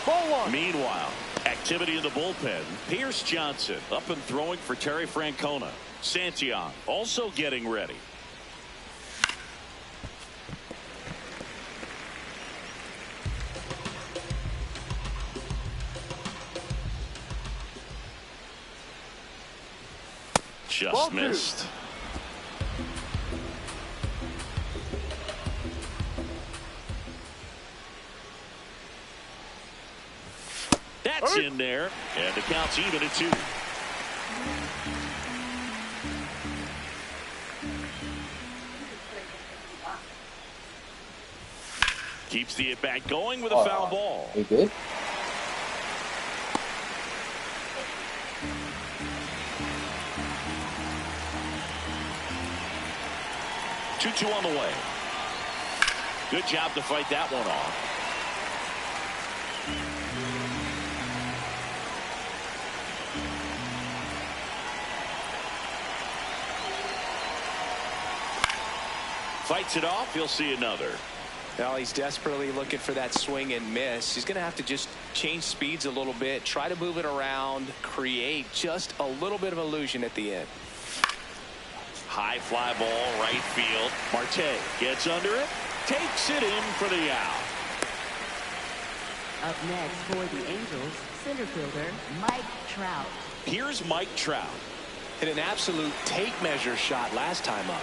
Ball 1. Meanwhile, activity in the bullpen. Pierce Johnson up and throwing for Terry Francona. Santillan also getting ready. Just Ball 2. missed. That's in there, and the count's even at 2. Keeps the at-bat going with a foul ball. We good? Two on the way. Good job to fight that one off. Fights it off. He'll see another. Well, he's desperately looking for that swing and miss. He's going to have to just change speeds a little bit, try to move it around, create just a little bit of illusion at the end. High fly ball, right field. Marte gets under it, takes it in for the out. Up next for the Angels, center fielder Mike Trout. Here's Mike Trout. Hit an absolute tape measure shot last time up.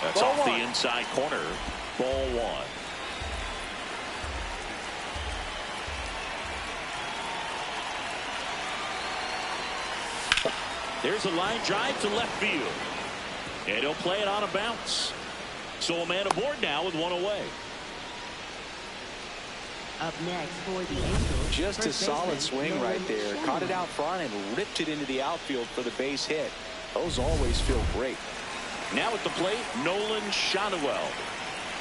That's Ball off one. the inside corner. Ball one. There's a line drive to left field. And he'll play it on a bounce. So a man aboard now with one away. Up next for the Angels. Just a first solid baseman, swing Nolan right there. Caught it Shannon. out front and ripped it into the outfield for the base hit. Those always feel great. Now at the plate, Nolan Shanwell.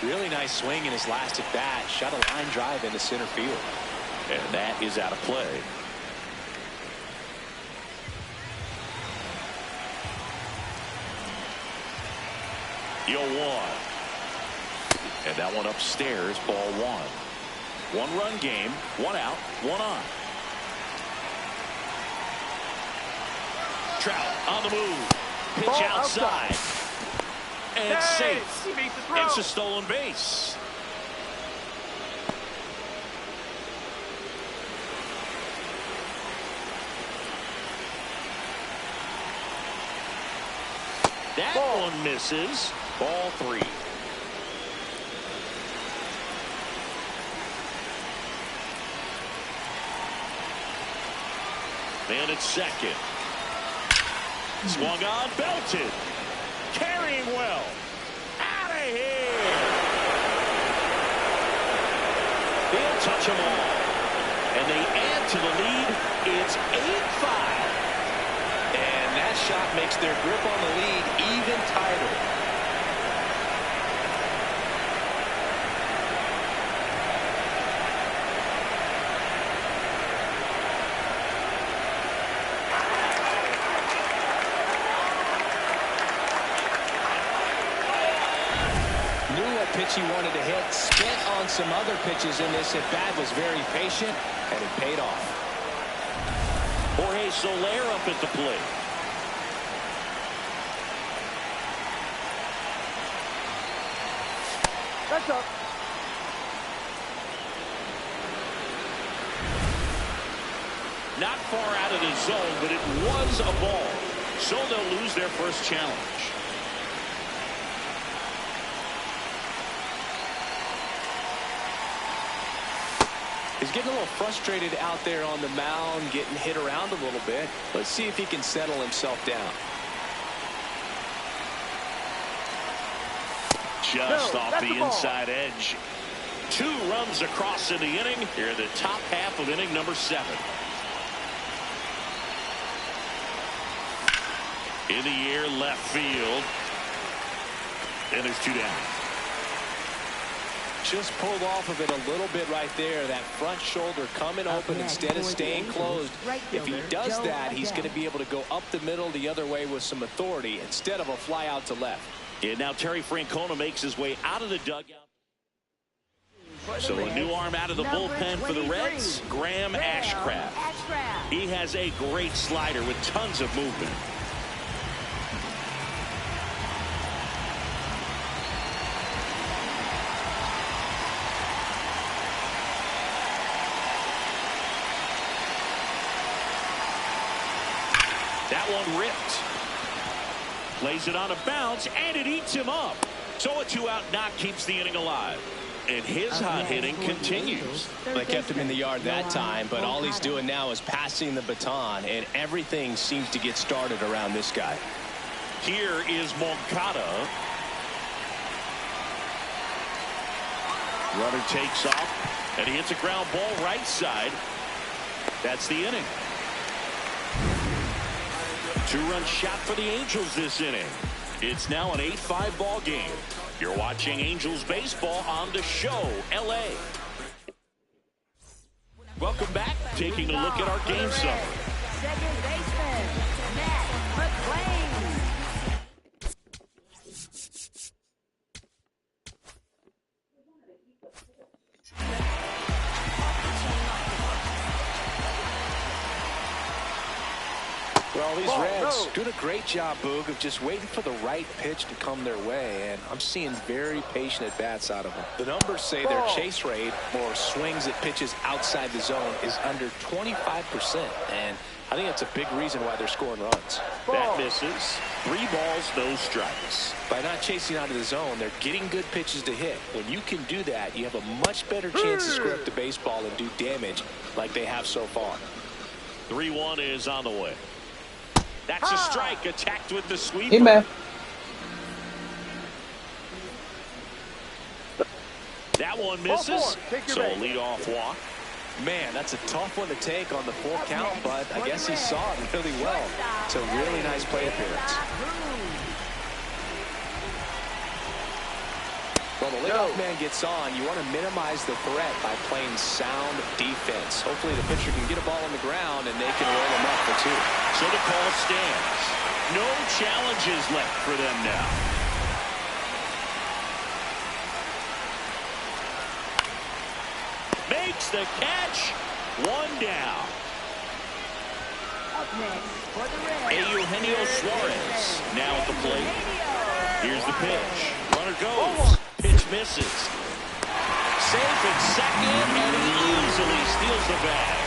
Really nice swing in his last at bat. Shot a line drive into center field. And that is out of play. Yo, one. And that one upstairs, ball one. One-run game, one out, one on. Trout on the move. Pitch Ball outside. And it's Hey, safe. he beat the throw. It's a stolen base. That Ball. one misses. Ball three. Man at second. Swung on, belted. Carrying well. Out of here. They'll touch them all. And they add to the lead. It's 8-5. And that shot makes their grip on the lead even tighter. Pitch he wanted to hit, spent on some other pitches in this at bat, was very patient, and it paid off. Jorge Soler up at the plate. That's up. Not far out of the zone, but it was a ball. So they'll lose their first challenge. He's getting a little frustrated out there on the mound, getting hit around a little bit. Let's see if he can settle himself down. Just No, off that's the the ball. inside edge. 2 runs across in the inning. Here in the top half of inning number 7. In the air, left field. And there's 2 down. Just pulled off of it a little bit right there. That front shoulder coming open instead of staying closed. If he does that, he's going to be able to go up the middle the other way with some authority instead of a fly out to left. And now Terry Francona makes his way out of the dugout. So a new arm out of the bullpen for the Reds, Graham Ashcraft. He has a great slider with tons of movement. That one ripped. Plays it on a bounce, and it eats him up. So a 2-out knock keeps the inning alive. And his hot hitting continues. They kept him in the yard that time, but all he's doing now is passing the baton, and everything seems to get started around this guy. Here is Moncada. Runner takes off, and he hits a ground ball right side. That's the inning. 2-run shot for the Angels this inning. It's now an 8-5 ball game. You're watching Angels baseball on the show, LA. Welcome back. Taking a look at our game summary. Second baseman, Matt McClain. Well, these Ball, Reds no. doing a great job, Boog, of just waiting for the right pitch to come their way, and I'm seeing very patient at-bats out of them. The numbers say their chase rate, or swings at pitches outside the zone, is under 25%, and I think that's a big reason why they're scoring runs. That misses. 3 balls, no strikes. By not chasing out of the zone, they're getting good pitches to hit. When you can do that, you have a much better chance to score up the baseball and do damage like they have so far. 3-1 is on the way. That's a strike, attacked with the sweeper. Hey, man. That one misses. Take your So a base. leadoff walk. Man, that's a tough one to take on the full count, but I guess he saw it really well. It's a really nice plate appearance. Well, the leadoff man gets on. You want to minimize the threat by playing sound defense. Hopefully the pitcher can get a ball on the ground and they can roll him up for 2. So the call stands. No challenges left for them now. Makes the catch. 1 down. Up next for the Reds. Eugenio Suarez now at the plate. Here's the pitch. Runner goes. Pitch misses. Safe at second, and he easily steals the bag.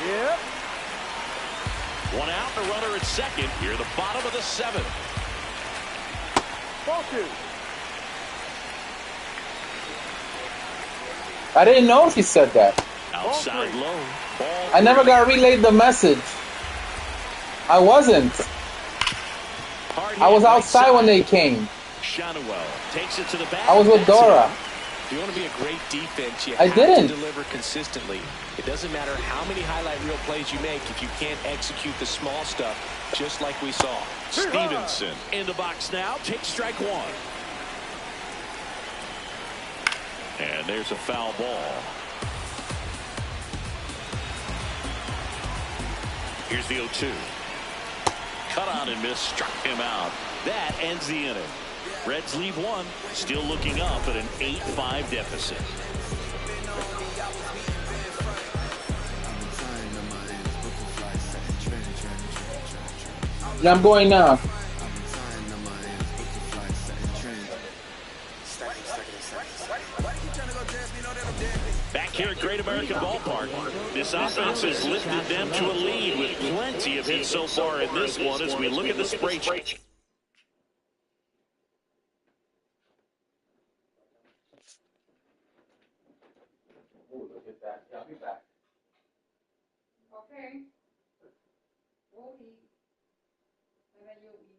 Yep. 1 out, the runner at second. Here, the bottom of the 7th. Ball 2. I didn't know she said that. Outside low. Ball I never got relayed the message. I wasn't. I was outside when they came. Shanuel takes it to the back. I was with Dora. If you want to be a great defense, you I have didn't. to deliver consistently. It doesn't matter how many highlight reel plays you make if you can't execute the small stuff, just like we saw. Stevenson in the box now. Takes strike 1. And there's a foul ball. Here's the 0-2. Cut on and miss, struck him out. That ends the inning. Reds leave 1, still looking up at an 8-5 deficit. Yeah, I'm going now. Back here at Great American Ballpark, this offense has lifted them to a lead with plenty of hits so far in this one as we look at the spray chart. Look at that. Yeah, I'll be back. Okay. We'll eat. And then you'll eat.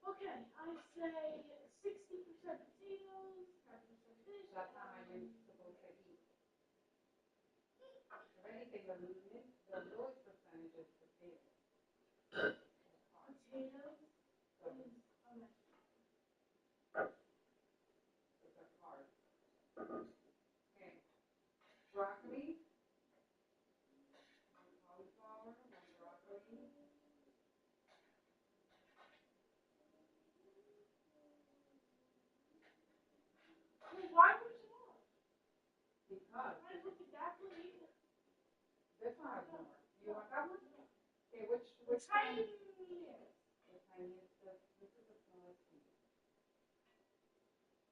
Okay, I say 60% potatoes, 40% fish. That time I went supposed to eat. anything, the lowest percentage is potatoes. Potatoes is how much? It's a carb. Okay. Broccoli, one cauliflower, one broccoli. Well, why would you want? Because Why would you definitely eat it? this one has more. You want that one? Okay, which Tiny. kind? The tiniest. This is the smallest piece.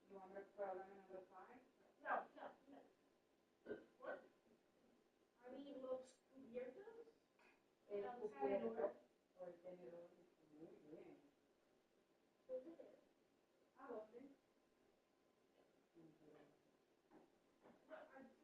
You want me to put a lemon on the side? No. What? I mean, los cubiertos. El Los cubierto. tenedor. O el tenedor. Muy bien. Those are there. Ah, ¿dónde? But I just.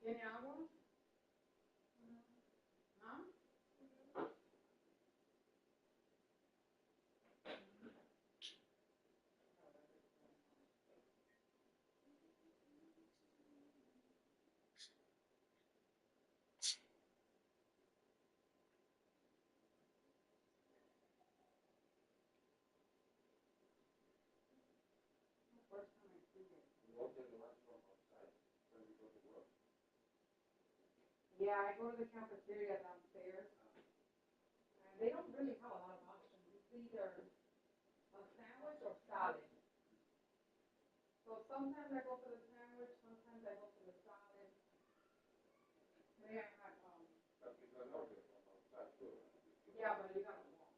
¿Tiene agua? ¿No? First time I see it. Yeah, I go to the cafeteria downstairs. And they don't really have a lot of options. It's either a sandwich or salad. So sometimes I go for the sandwich, sometimes I go for the salad. Today I had, yeah, but you gotta walk.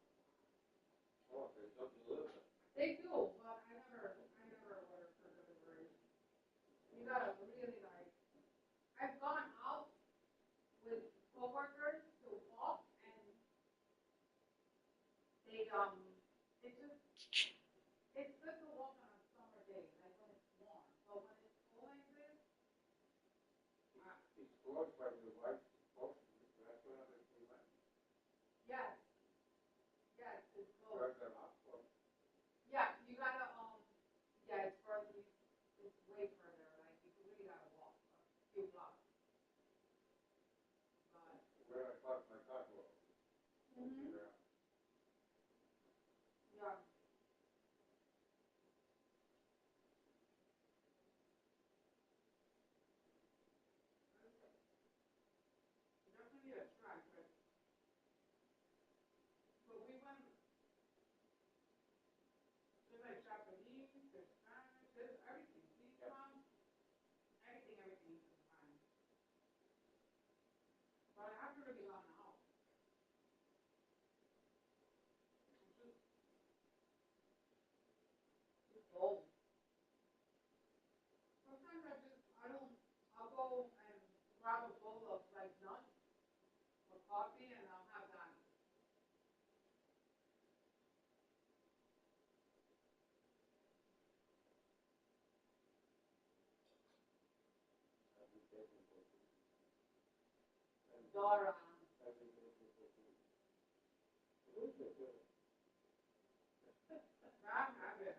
They do, but I never order for delivery. You gotta really like, I've gone out with coworkers to walk and they, it's good to walk on a summer day, like when it's warm, but when it's cold like this, yes, it's closed. Yeah, you gotta, yeah, it's further, it's way further, like you really gotta walk a few blocks. But. Mm-hmm. Yeah. Definitely a try, but we went, there's like Japanese, there's Spanish, there's everything, Sichuan, everything you can find. But I haven't really gone out. Just bowl. Sometimes I'll go and grab a bowl of like nuts or coffee and I'll have that. Dora. I have it.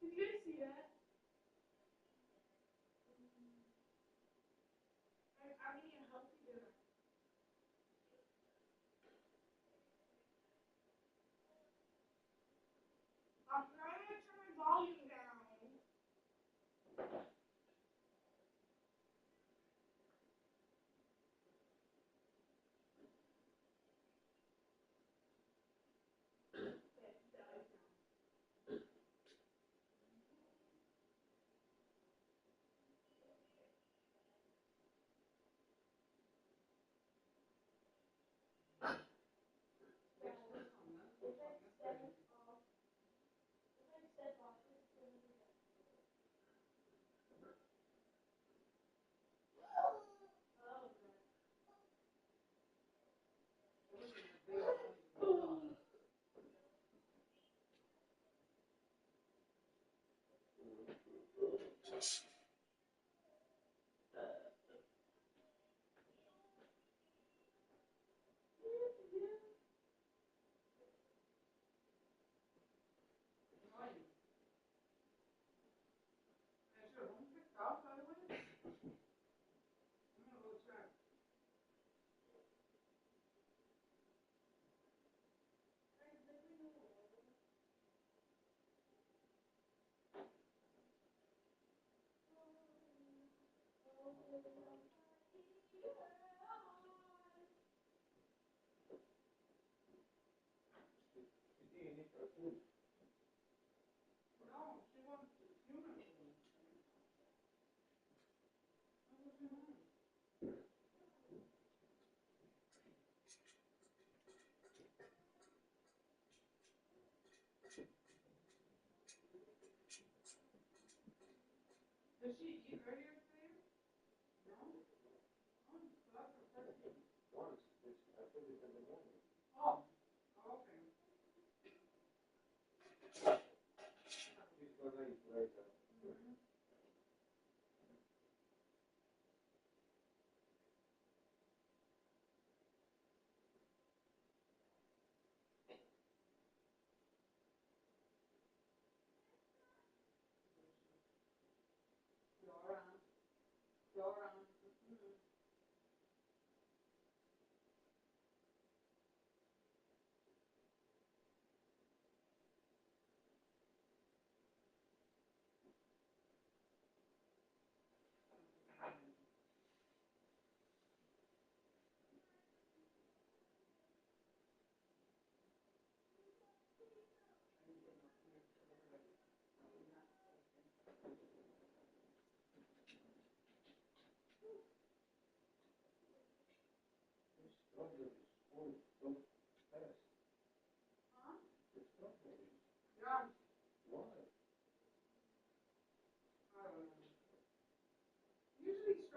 Did you guys see that? I'm eating a healthy dinner. I'm trying to turn my volume down. Does she eat earlier today? No? Oh, so that's her first meal. Once. I think it's in the morning. Oh. Oh, okay. She's gonna eat later. Mm-hmm.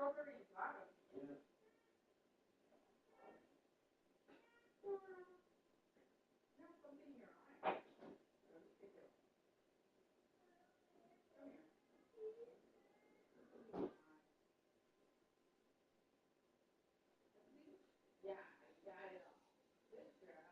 strawberry gelato. Yeah. You have something in your eye. Let me take it off. Come here. Yeah, I got it all. Good girl.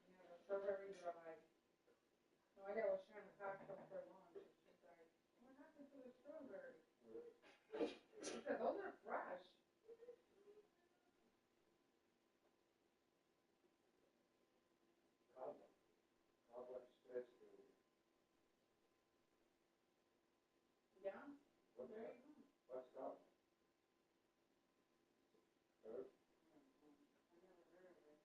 Yeah, the strawberries are like, no, I was trying to pack them for lunch. And she's like, what happened to the strawberries? She said, those are fresh. Cobbler stretch the Yeah? Well, there you go. what's cobbler? Herb? I never heard of it.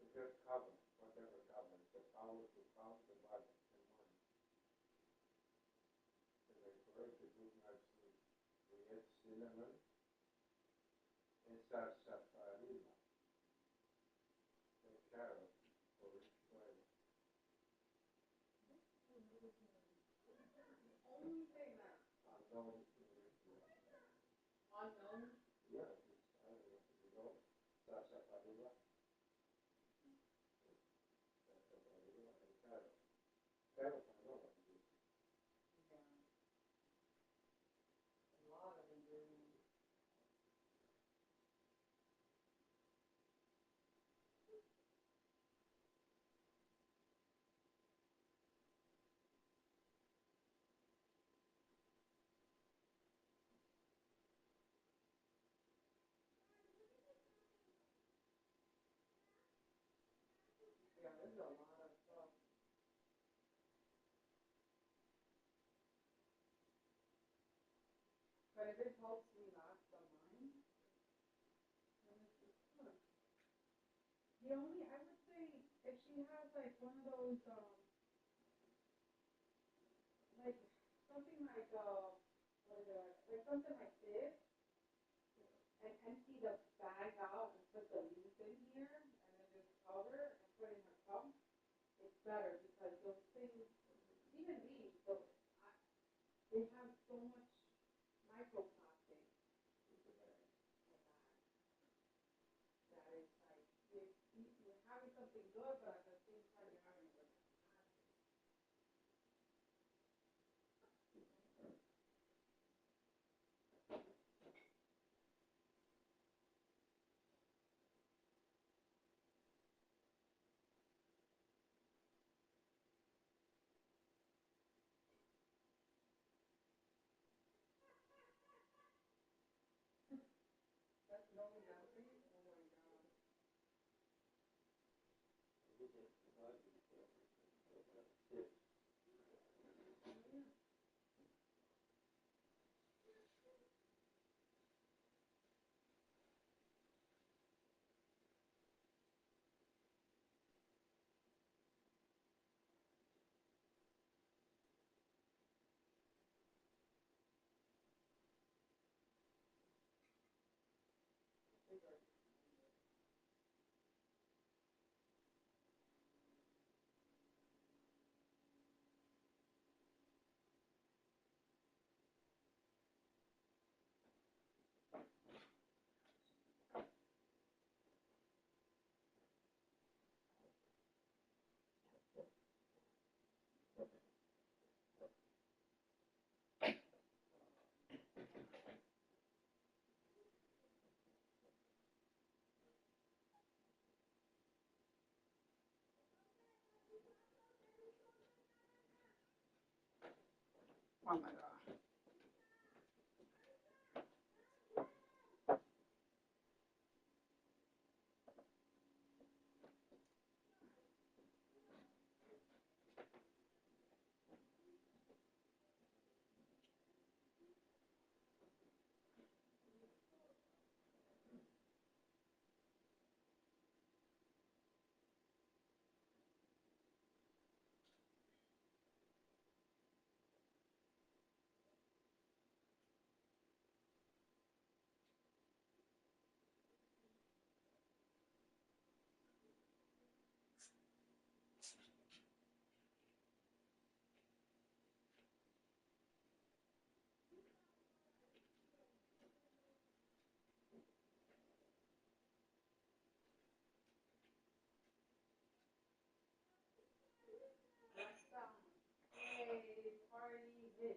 The good cobbler, whatever cobbler, the power to count the body and money. The record the good mercy, we get cinnamon and sarsaparilla, and carrot for each flavor. Only thing that Unknown ingredient. unknown. Yeah, it's, I don't know if you know, sarsaparilla, and carrot. Carrot, I know what it is. Yeah. A lot of ingredients. Yeah, there's a lot of stuff. But if it helps relax the mind, then it's good. The only, I would say, if she has like one of those, like something like, what is it, like something like this, and empty the bag out and put the leaf in here, and then just cover and put in her cup, it's better because those things, even these, they have so much microplastic in the bag that is like, you're having something good, but at the same time you're having it with plastic. That's no dumping. Oh my god. Oh my god. did.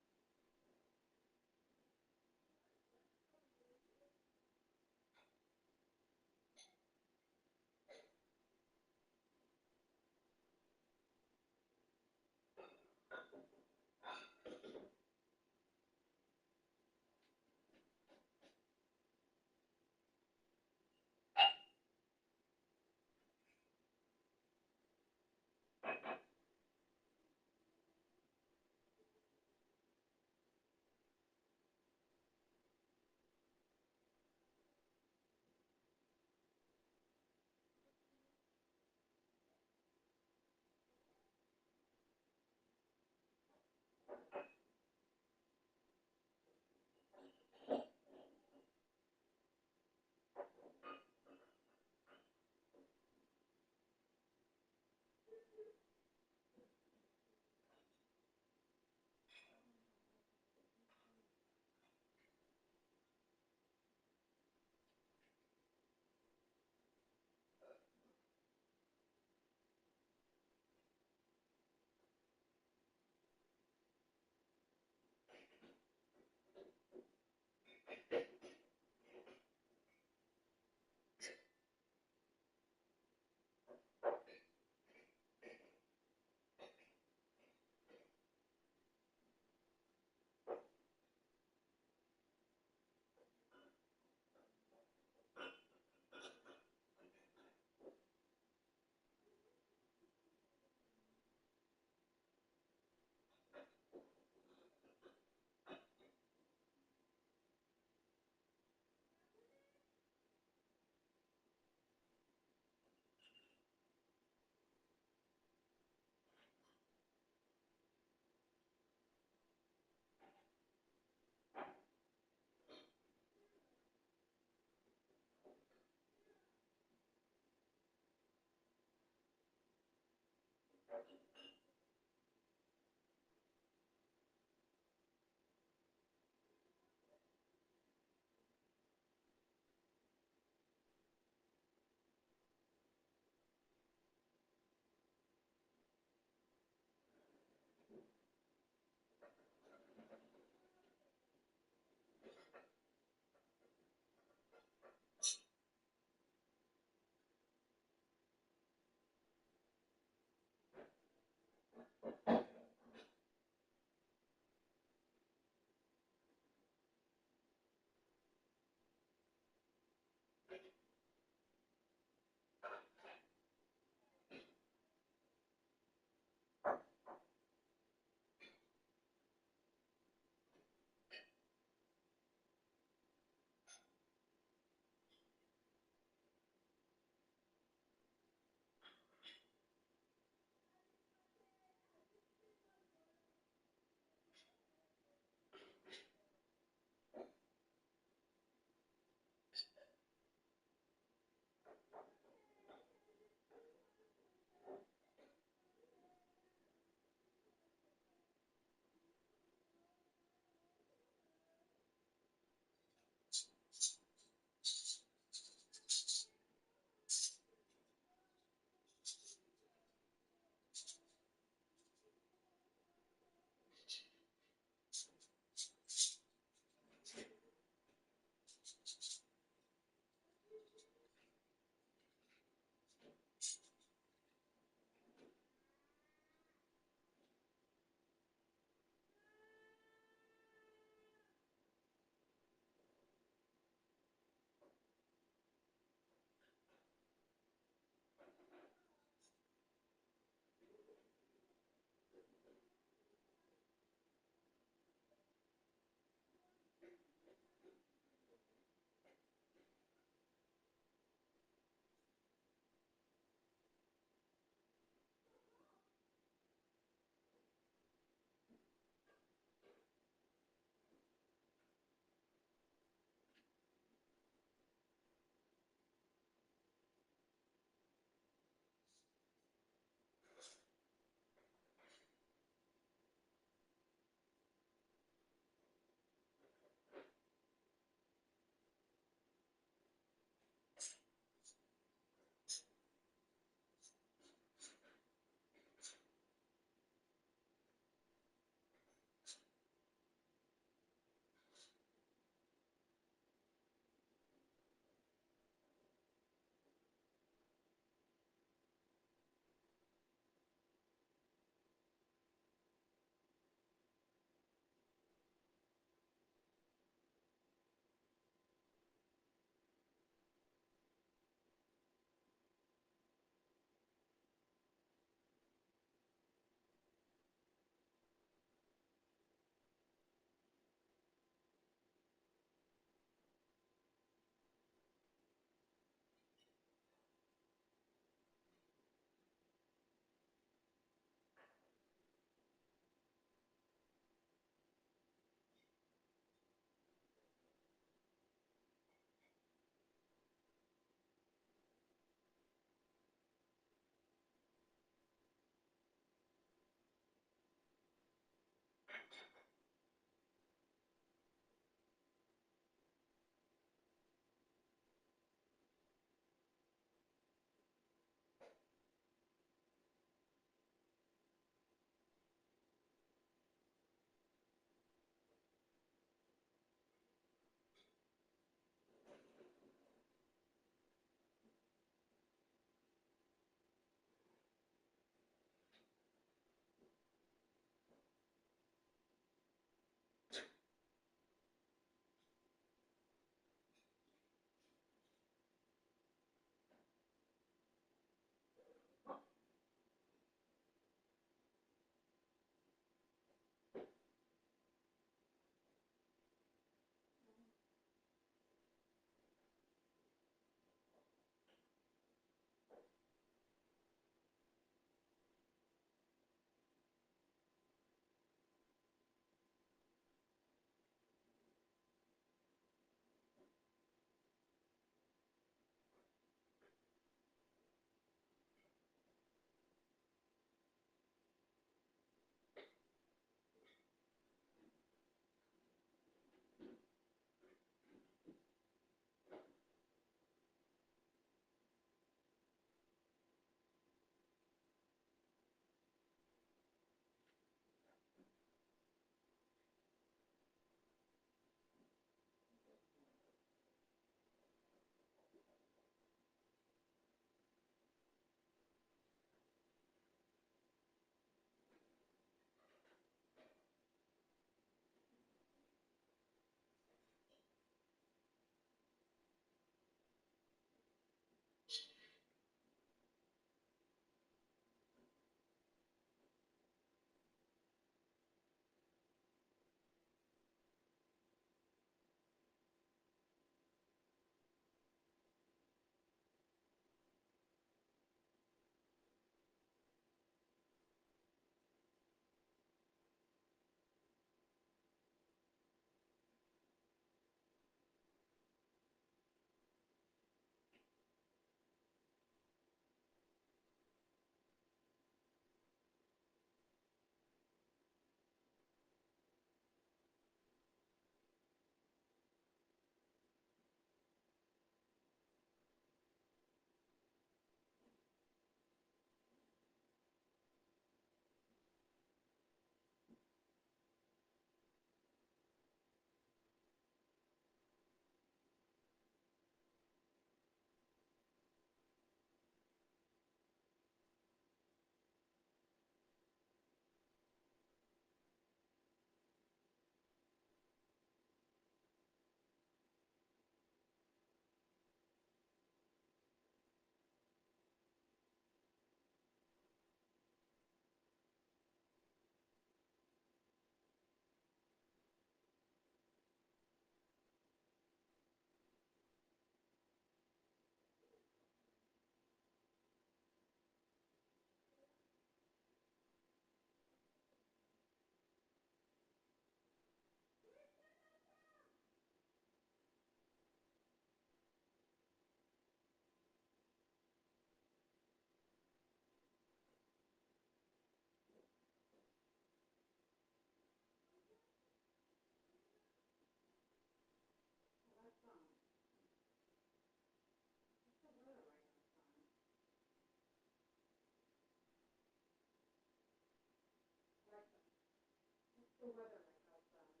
the weather like outside?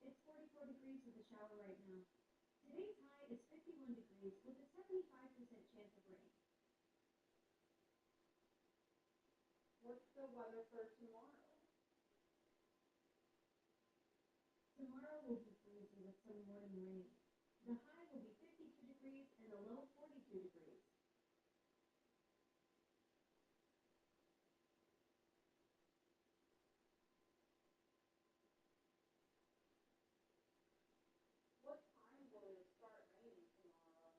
It's 44 degrees with a shower right now. Today's high is 51 degrees with a 75% chance of rain. What's the weather for tomorrow? Tomorrow will be breezy with some morning rain. The high will be 52 degrees and the low 42 degrees. What time will it start raining tomorrow?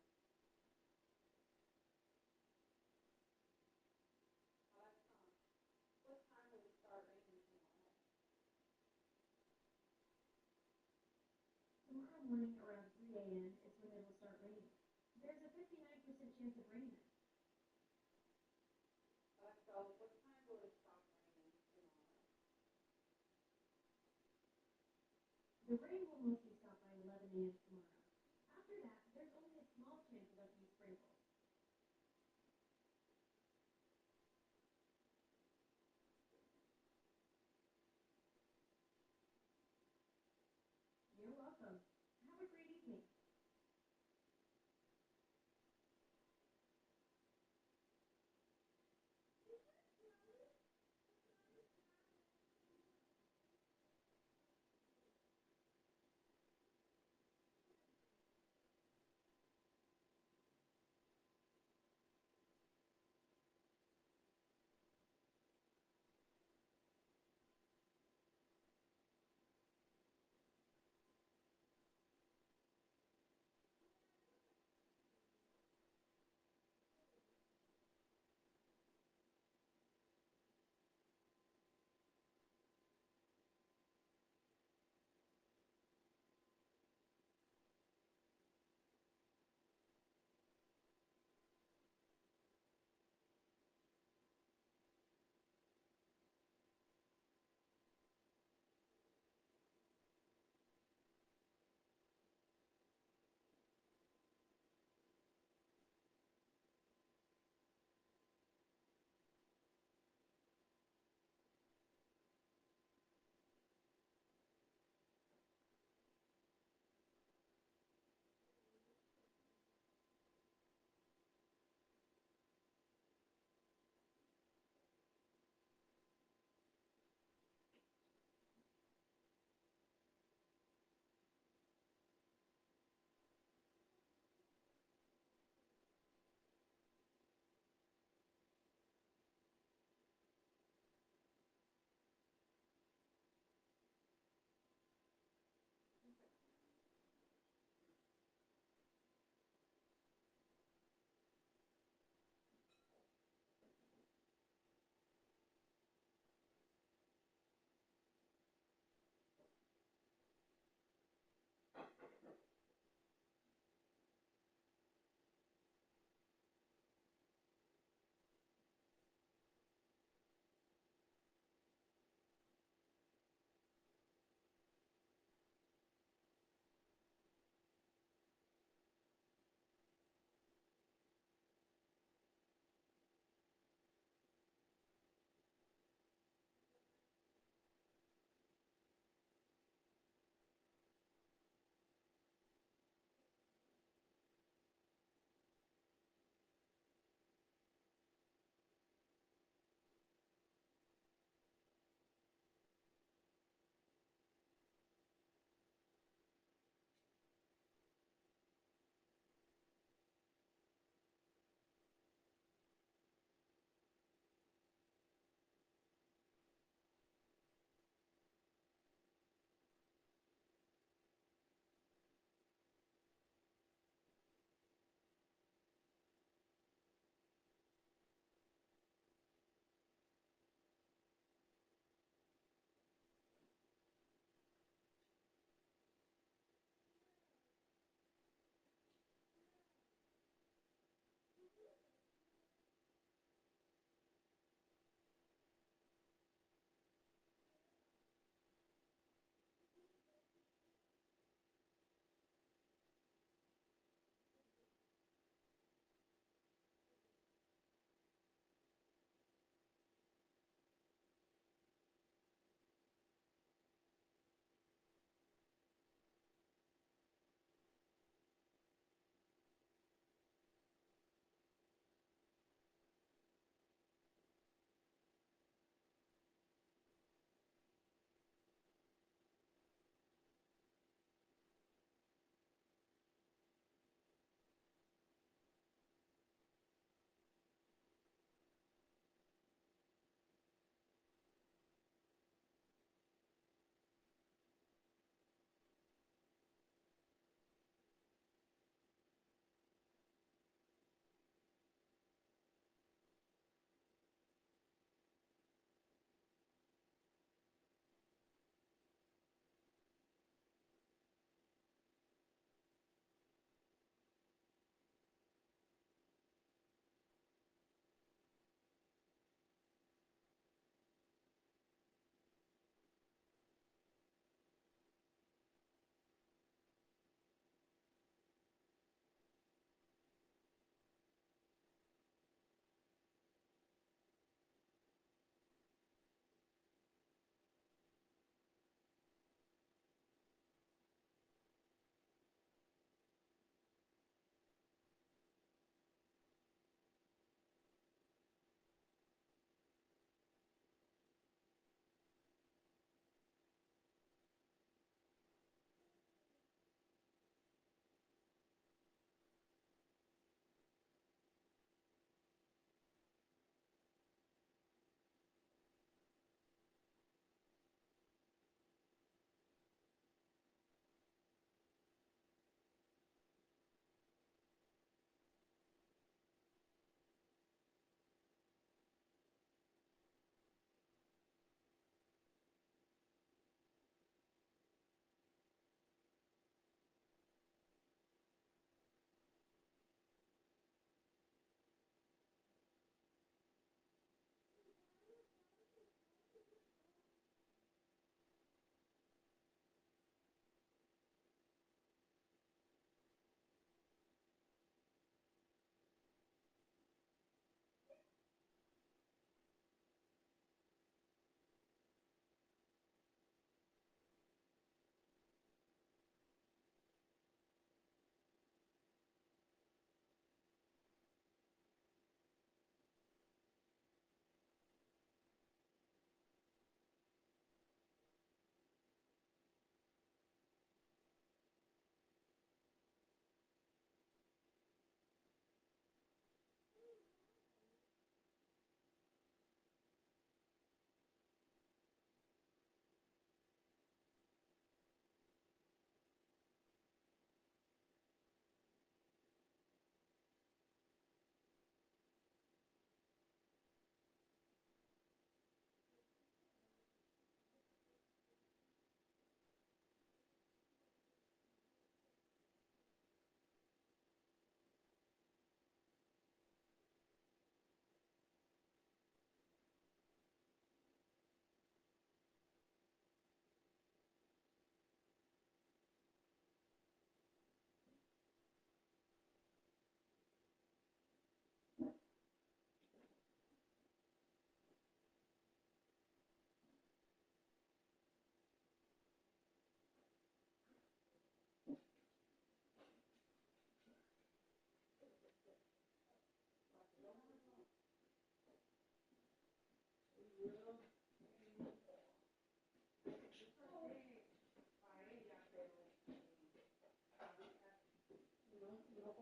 Alexa, what time will it start raining tomorrow? Tomorrow morning around 3 a.m. is when it will start raining. There's a 59% chance of rain then. Alexa, what time will it stop raining tomorrow? The rain will mostly stop by 11 a.m. tomorrow. After that, there's only a small chance of a few sprinkles. You're welcome. Have a great evening.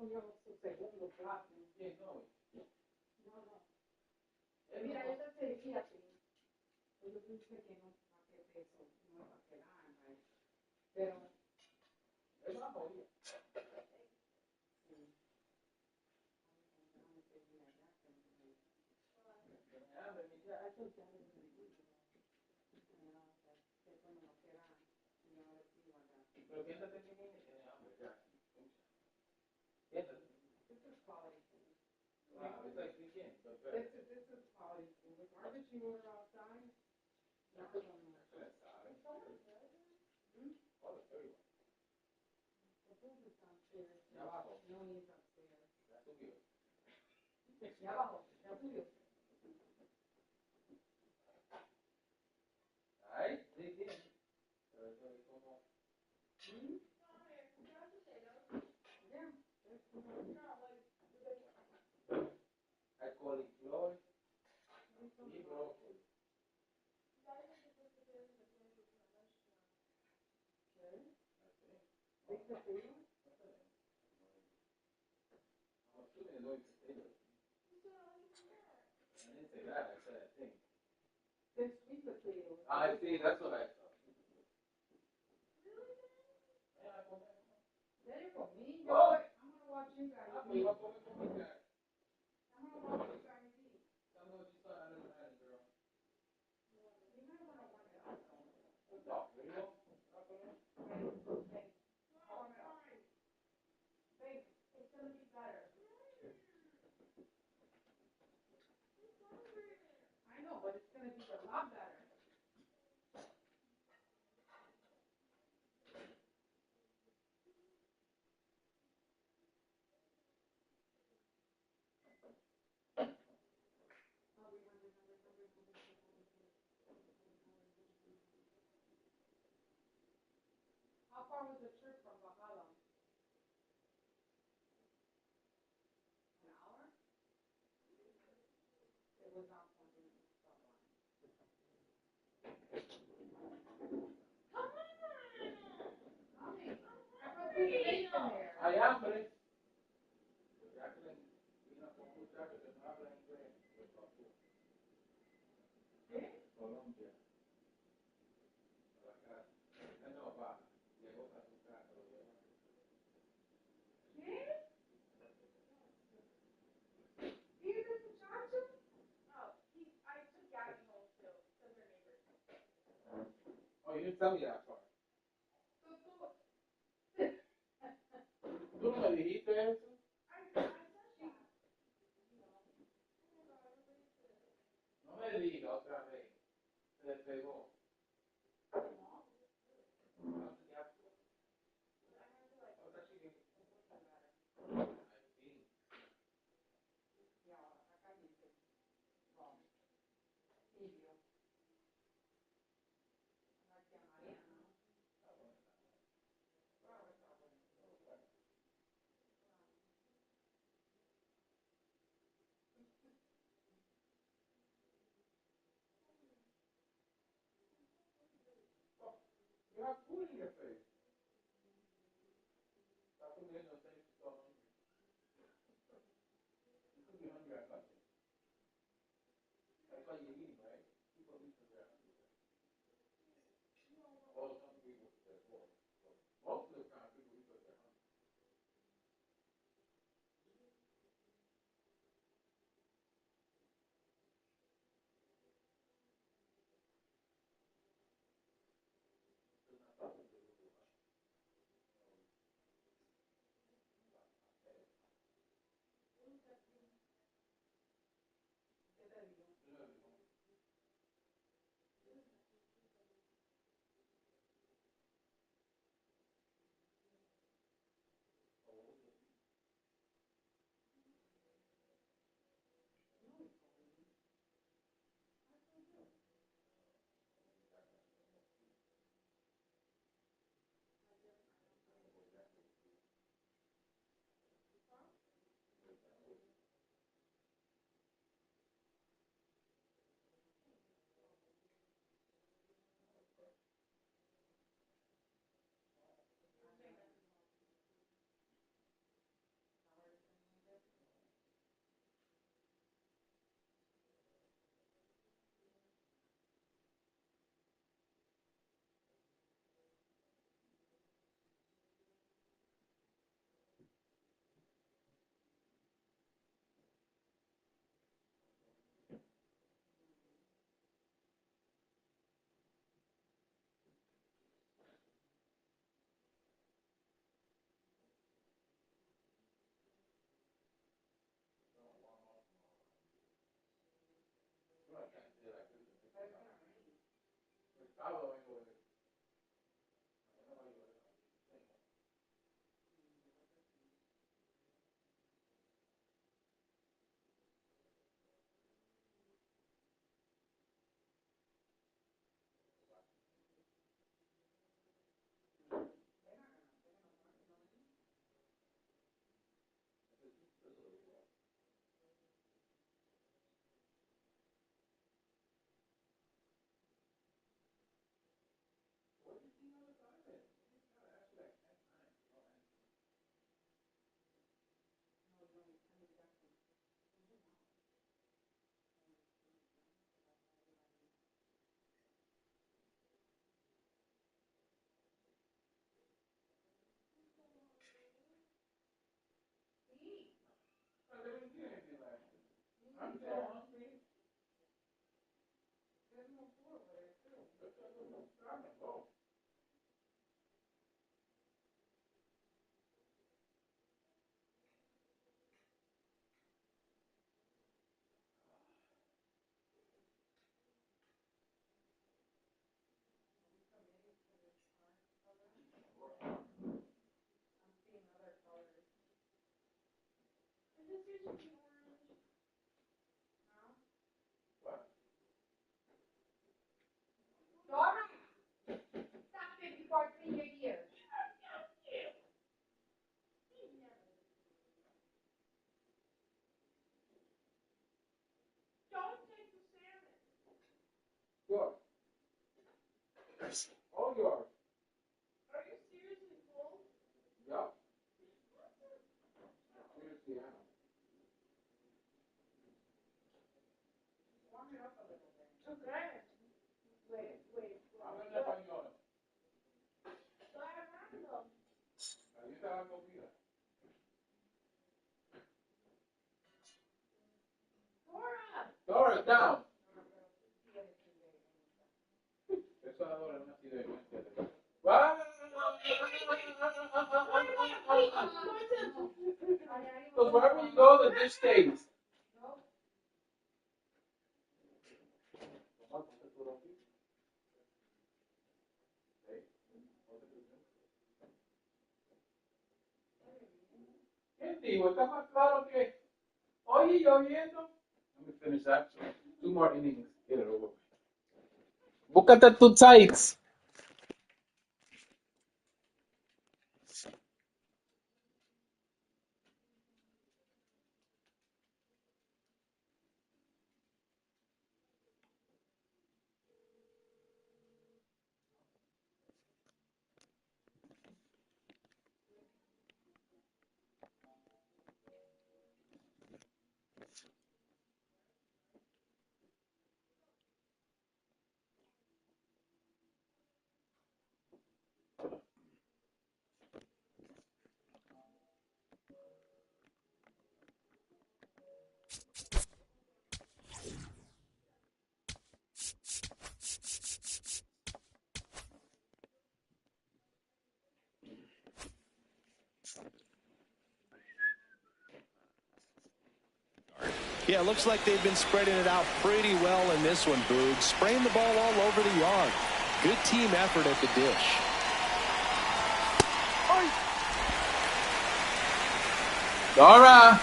cogió su segundo plato. ¿Quién no? No, no. Mira, yo te decía a ti. Yo pensé que no, que eso no iba a quedar, ¿no? Pero. Es una joya. Sí. Pero siéntate aquí, niña, tiene hambre ya. Siéntate. This is quality food. Wow, it's like weekend. This is quality food. The garbage you order outside, no, no, no. The food is downstairs. Ya abajo. No is upstairs. Ya subió. Ya abajo, ya subió. Ay, sí, sí. Pero eso es como... Hay coliflor y brócoli. I'm assuming it's always potatoes. I didn't say that, I said I think. There's sweet potatoes. I see, that's what I thought. There you go. Me, Oh. I'm gonna watch you guys. Ah, pues iba a comer con mi cara. I'm gonna watch you guys eat. Tell me what you saw under the hand, girl. You might wanna warm it up though. No, video. Babe, it's gonna be better. I know, but it's gonna be a lot better. How far was the trip from Valhalla? An hour? It was not 20 minutes. Mommy, I thought you were in there. Hay hambre. Jacqueline vino con un muchacho que no habla inglés. ¿Qué? Colombia. A la casa. Él no va. Llegó a su casa. Lo llevó. ¿Qué? ¿Quién es el muchacho? Oh, you didn't tell me that part. ¿Tú no me dijiste eso? No me digas otra vez. Se despegó. No sé qué hace. Otra chiquita. Ay, sí. Y ahora está caliente. Con tibio. Aquí a Mariana. You have food in your face. Stop comiendo things you're so hungry. You could be hungry at nothing. That's why you're eating, right? People eat because they're hungry. Well, some people eat because they're poor. Most of the time, people eat because they're hungry. It's not something to do with hungry. ¿Qué te digo? Dora, stop it before I clean your ears. Don't take the salmon. Yours. All yours. Are you seriously full? Yup. Seriously, I am. Warm it up a little bit. Okay. Wait. Habla en español. Estoy hablando. Calienta la comida. Dora. Dora, down. Eso da Dora una idea. Because wherever you go, the dish stays. ¿Qué digo? Está más claro que. Oye, lloviendo. Let me finish that. 2 more innings. Get it over. Búscate tus sites. Yeah, it looks like they've been spreading it out pretty well in this one, Boog. Spraying the ball all over the yard. Good team effort at the dish. Dora.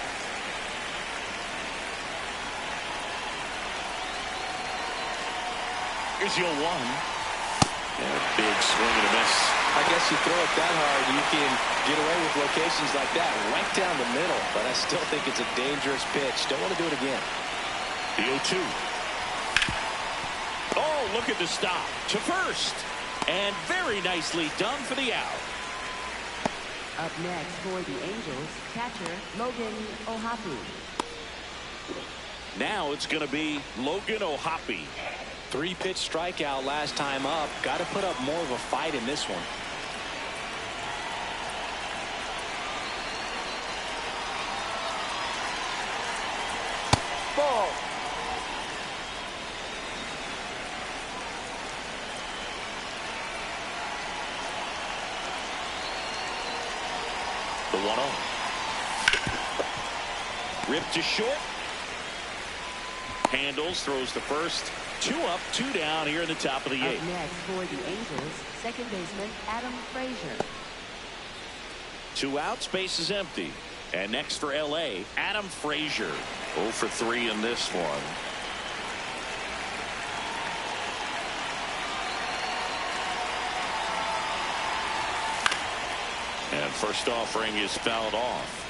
Here's your 1. And a big swing and a miss. I guess you throw it that hard, you can get away with locations like that right down the middle. But I still think it's a dangerous pitch. Don't want to do it again. The 0-2. Oh, look at the stop to first. And very nicely done for the out. Up next for the Angels, catcher Logan O'Hoppe. Now it's going to be Logan O'Hoppe. 3-pitch strikeout last time up. Got to put up more of a fight in this one. Ball. The 1-0. Ripped to short. Handles, throws the first. 2 up, 2 down here in the top of the 8th. Up next for the Angels, second baseman Adam Frazier. 2 outs, base is empty. And next for L.A., Adam Frazier. 0 for 3 in this one. And first offering is fouled off.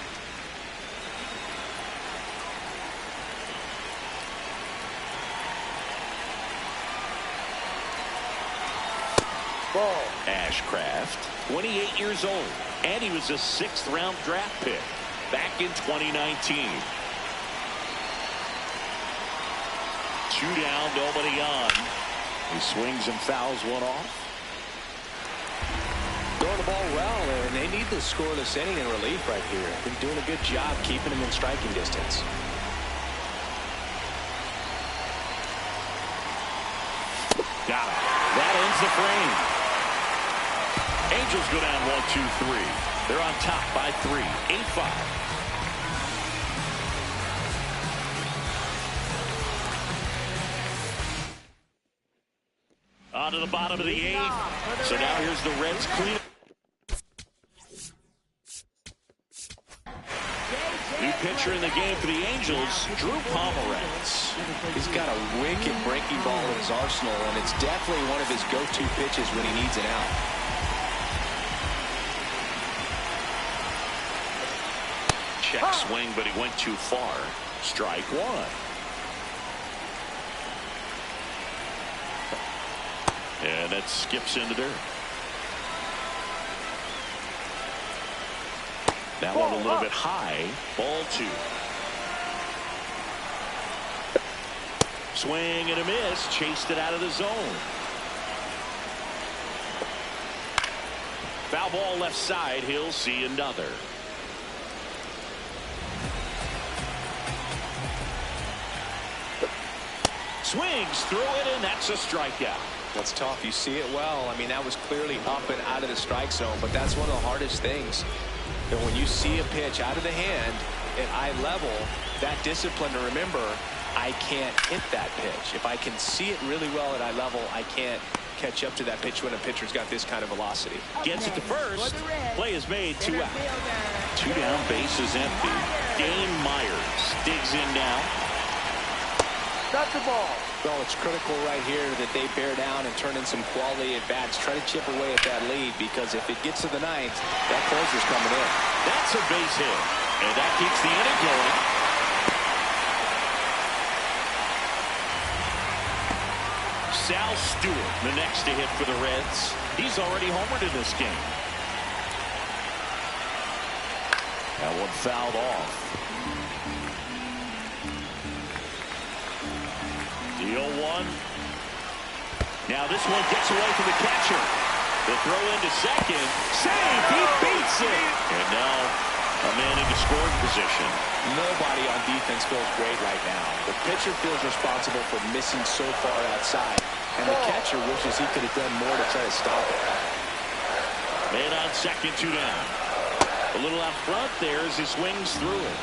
Ball. Ashcraft, 28 years old, and he was a 6th-round draft pick back in 2019. 2 down, nobody on. He swings and fouls one off. Throwing the ball well, and they need the scoreless inning in relief right here. Been doing a good job keeping him in striking distance. Got it. That ends the frame. Angels go down 1-2-3. They're on top by 3. 8-5. On to the bottom of the 8th. So now here's the Reds cleanup. New pitcher in the game for the Angels, Drew Pomeranz. He's got a wicked breaking ball in his arsenal, and it's definitely one of his go-to pitches when he needs an out. Check swing, but he went too far. Strike 1. And that skips into dirt. That one a little bit high. Ball 2. Swing and a miss. Chased it out of the zone. Foul ball left side. He'll see another. Swings through it, and that's a strikeout. That's tough. You see it well. I mean, that was clearly up and out of the strike zone, but that's one of the hardest things. That when you see a pitch out of the hand at eye level, that discipline to remember, I can't hit that pitch. If I can see it really well at eye level, I can't catch up to that pitch when a pitcher's got this kind of velocity. Gets it to first. Play is made. 2 out. 2 down. Base is empty. Dane Myers digs in now. Got the ball. Well, it's critical right here that they bear down and turn in some quality at bats. Try to chip away at that lead, because if it gets to the 9th, that closer's coming in. That's a base hit, and that keeps the inning going. Sal Stewart, the next to hit for the Reds. He's already homered in this game. That one fouled off. The 0-1. Now this one gets away from the catcher. The throw into second. Save! He beats it! And now a man into scoring position. Nobody on defense feels great right now. The pitcher feels responsible for missing so far outside, and the catcher wishes he could have done more to try to stop it. Man on second, 2 down. A little out front there as he swings through it.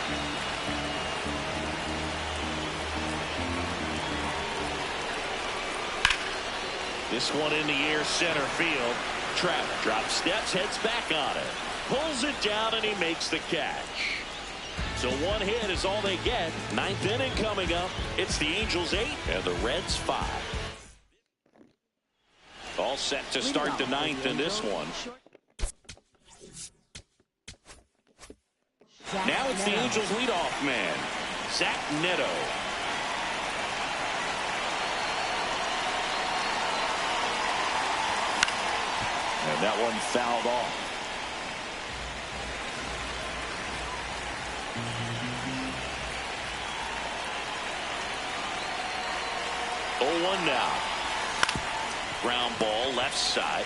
This one in the air, center field. Trout drops steps, heads back on it. Pulls it down, and he makes the catch. So 1 hit is all they get. 9th inning coming up. It's the Angels 8 and the Reds 5. All set to start the 9th in this one. Now it's the Angels leadoff man, Zach Neto. And that one fouled off. Oh, 1 now. Ground ball left side.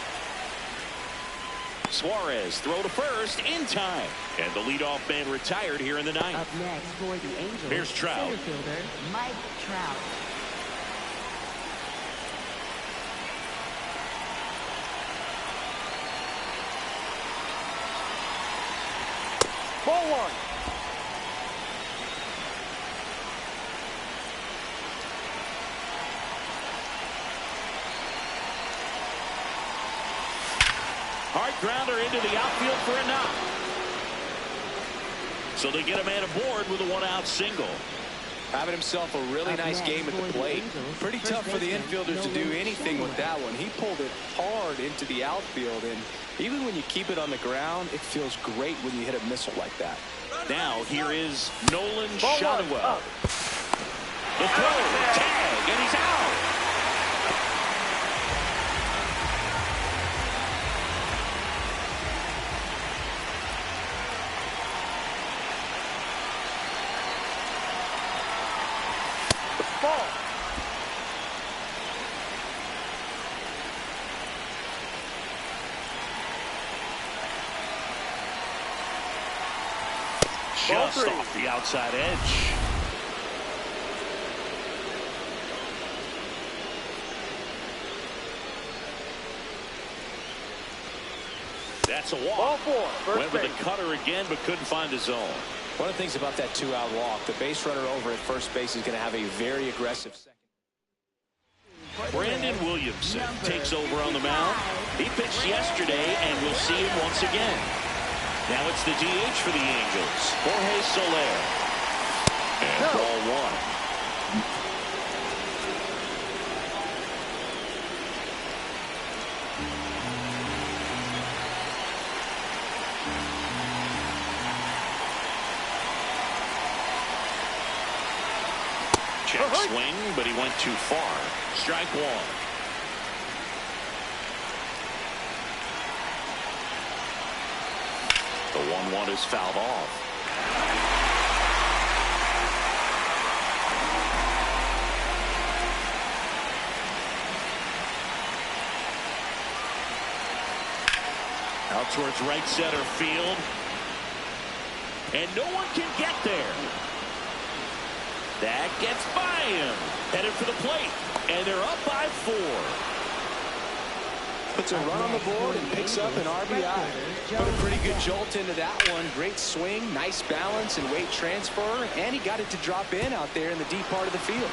Suarez throw to first in time. And the leadoff man retired here in the 9th. Up next for the Angels, Here's Trout. center fielder Mike Trout. Ball 1. Hard grounder into the outfield for a knock. So they get a man aboard with a one-out single. Having himself a really nice game at the plate. Pretty tough for the infielders to do anything with that one. He pulled it hard into the outfield, and even when you keep it on the ground, it feels great when you hit a missile like that. Now here is Nolan Shotwell. The throw, tag, and he's out. Just off the outside edge. That's a walk. Went with the cutter again, but couldn't find his zone. One of the things about that two-out walk, the base runner over at first base is going to have a very aggressive second. Brandon Williamson takes over on the mound. He pitched yesterday, and we'll see him once again. Now it's the DH for the Angels, Jorge Soler. And ball one. Check swing, but he went too far. Strike one. The 1-1 is fouled off. Out towards right center field. And no one can get there. That gets by him. Headed for the plate. And they're up by 4. Puts a run on the board and picks up an RBI. Put a pretty good jolt into that one. Great swing, nice balance and weight transfer, and he got it to drop in out there in the deep part of the field.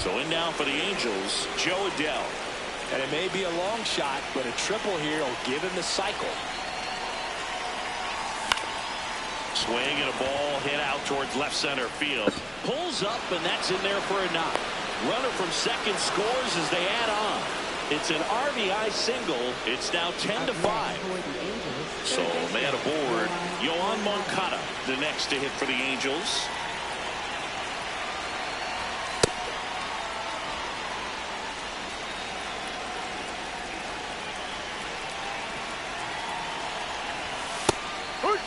So in now for the Angels, Joe Adell. And it may be a long shot, but a triple here will give him the cycle. Swing and a ball hit out towards left center field. Pulls up, and that's in there for a knock. Runner from second scores as they add on. It's an RBI single. It's now 10-5. So man aboard, Yoan Moncada, the next to hit for the Angels.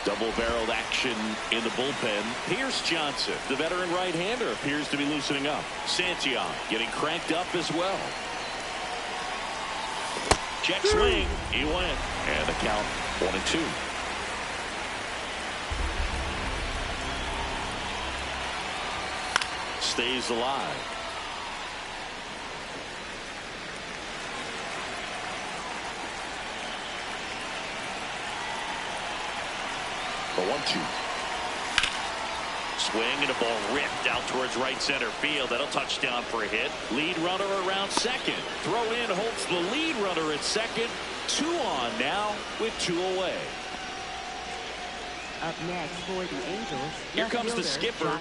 Double-barreled action in the bullpen. Pierce Johnson, the veteran right-hander, appears to be loosening up. Santillan getting cranked up as well. Check swing. He went. And the count 1-2. Stays alive. The 1-2. Swing and a ball ripped out towards right center field. That'll touch down for a hit. Lead runner around second. Throw in holds the lead runner at second. 2 on now with 2 away. Up next for the Angels. Here comes the skipper.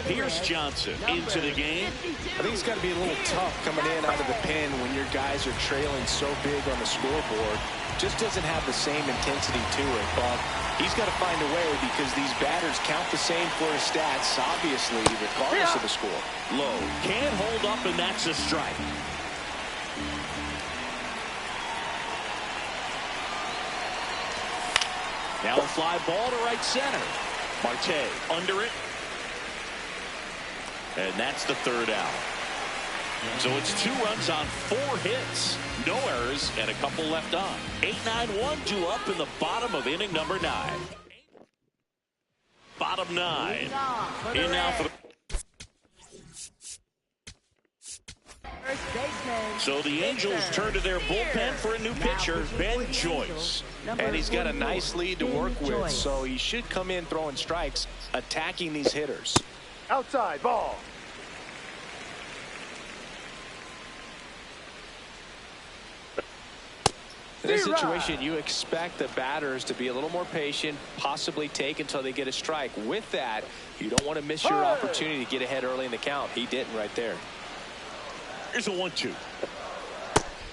Pierce Johnson into the game. I think it's got to be a little tough coming in out of the pen when your guys are trailing so big on the scoreboard. Just doesn't have the same intensity to it, but he's got to find a way because these batters count the same for his stats, obviously, regardless of the score. Low. Can't hold up, and that's a strike. Now a fly ball to right center. Marte under it. And that's the 3rd out. So it's 2 runs on 4 hits. No errors and a couple left on. 8-9-1 due up in the bottom of inning number 9. Bottom 9. In now for the... So the Angels turn to their bullpen for a new pitcher, Ben Joyce. And he's got a nice lead to work with, so he should come in throwing strikes, attacking these hitters. Outside ball. In this situation, you expect the batters to be a little more patient, possibly take until they get a strike. With that, you don't want to miss your opportunity to get ahead early in the count. He didn't right there. Here's a 1-2.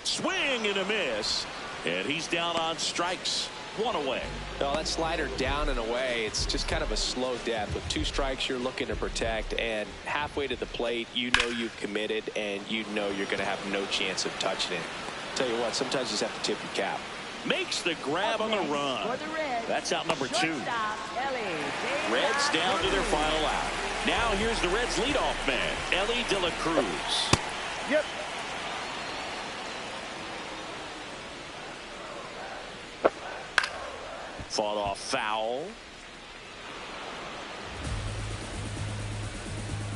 Swing and a miss. And he's down on strikes. 1 away. No, that slider down and away, it's just kind of a slow death. With 2 strikes, you're looking to protect, and halfway to the plate, you know you've committed, and you know you're going to have no chance of touching it. Tell you what, sometimes you just have to tip your cap. Makes the grab on the run. That's out number 2. Reds down to their final out. Now here's the Reds leadoff man, Ellie De La Cruz. Yep. Fought off foul.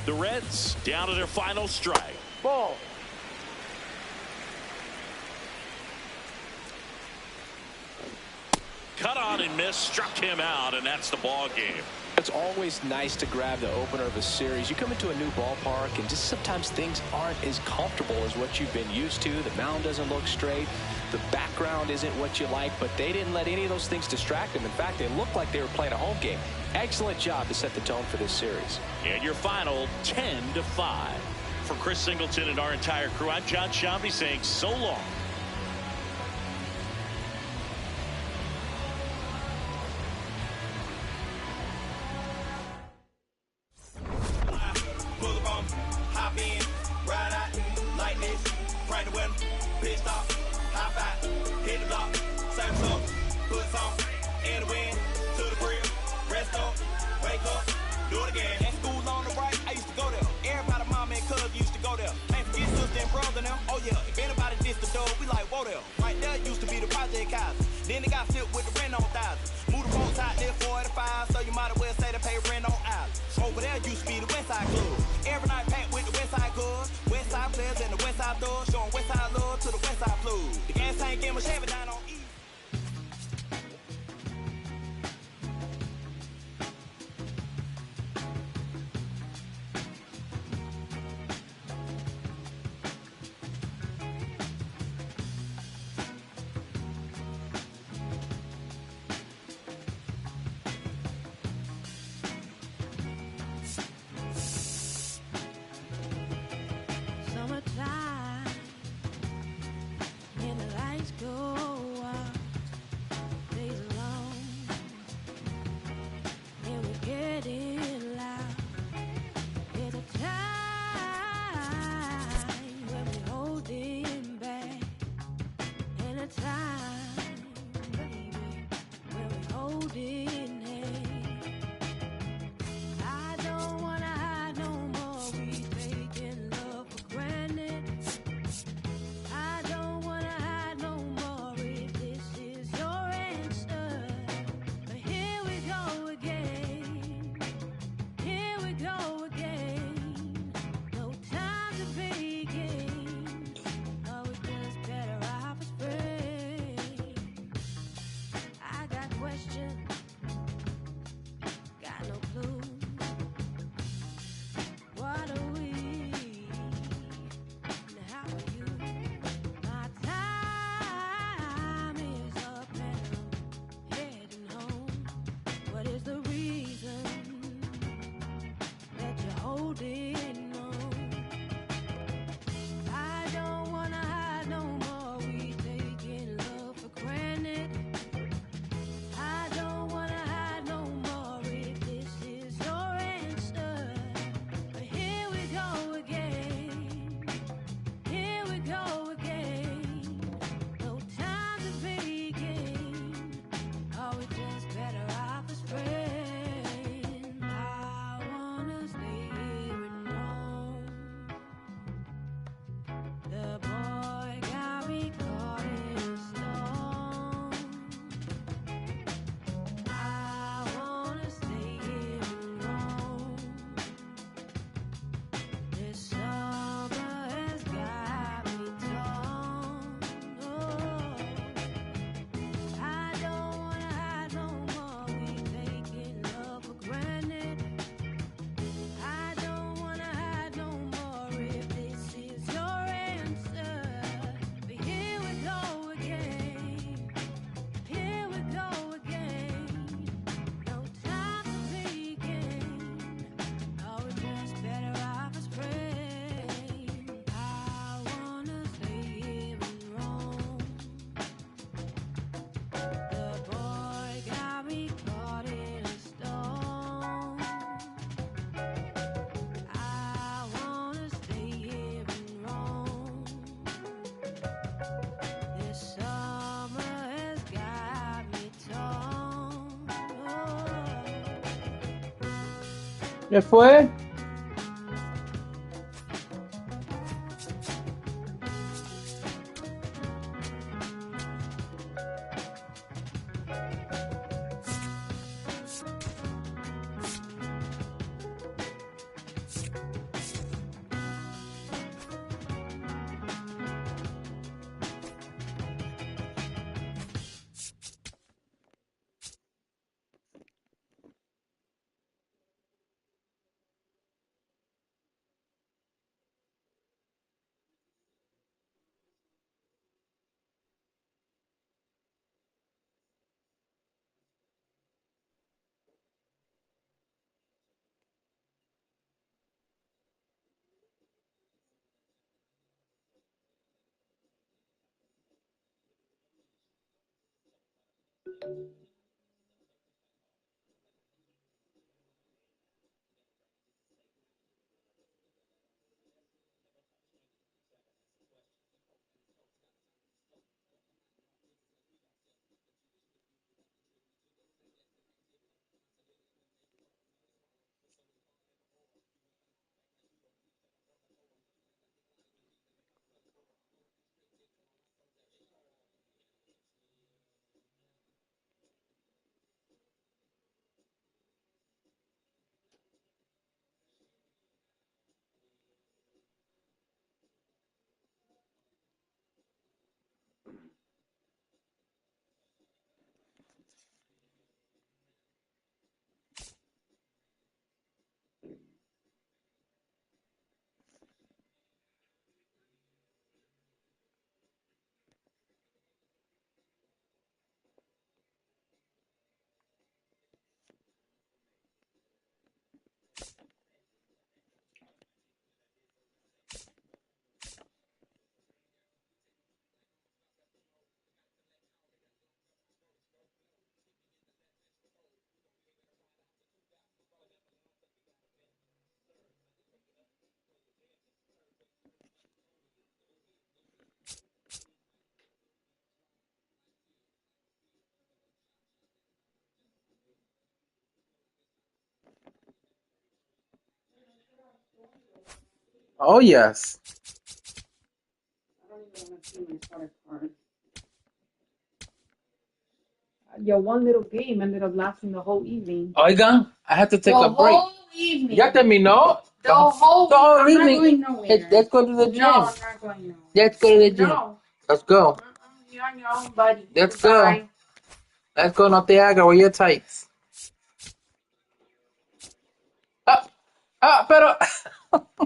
The Reds down to their final strike. Ball. Cut on and miss, struck him out, and that's the ball game. It's always nice to grab the opener of a series. You come into a new ballpark, and just sometimes things aren't as comfortable as what you've been used to. The mound doesn't look straight. The background isn't what you like, but they didn't let any of those things distract them. In fact, they looked like they were playing a home game. Excellent job to set the tone for this series. And your final 10-5. For Chris Singleton and our entire crew, I'm John Shambi saying so long. Then they got filled with the rent on thousands. Move the boats out there 45, so you might as well say they pay rent on islands. Over there used to be the West Side Club. Every night packed with the West Side Clubs. West Side players and the West Side thugs, showing West Side love to the West Side blues. The gas tank in my Chevy down on East. ¿Qué fue? Oh, yes. I don't even want to see my starter card. Your one little game ended up lasting the whole evening. Oigan, I have to take The a break. whole evening. Ya terminó. The whole The evening. I'm evening. not going nowhere. Let's go to the gym. No, I'm not going nowhere. Let's go to the gym. No. Let's go. You're on your own, buddy. Let's Goodbye. go. Let's go. No te hagas. Wear your tights. Ah, pero...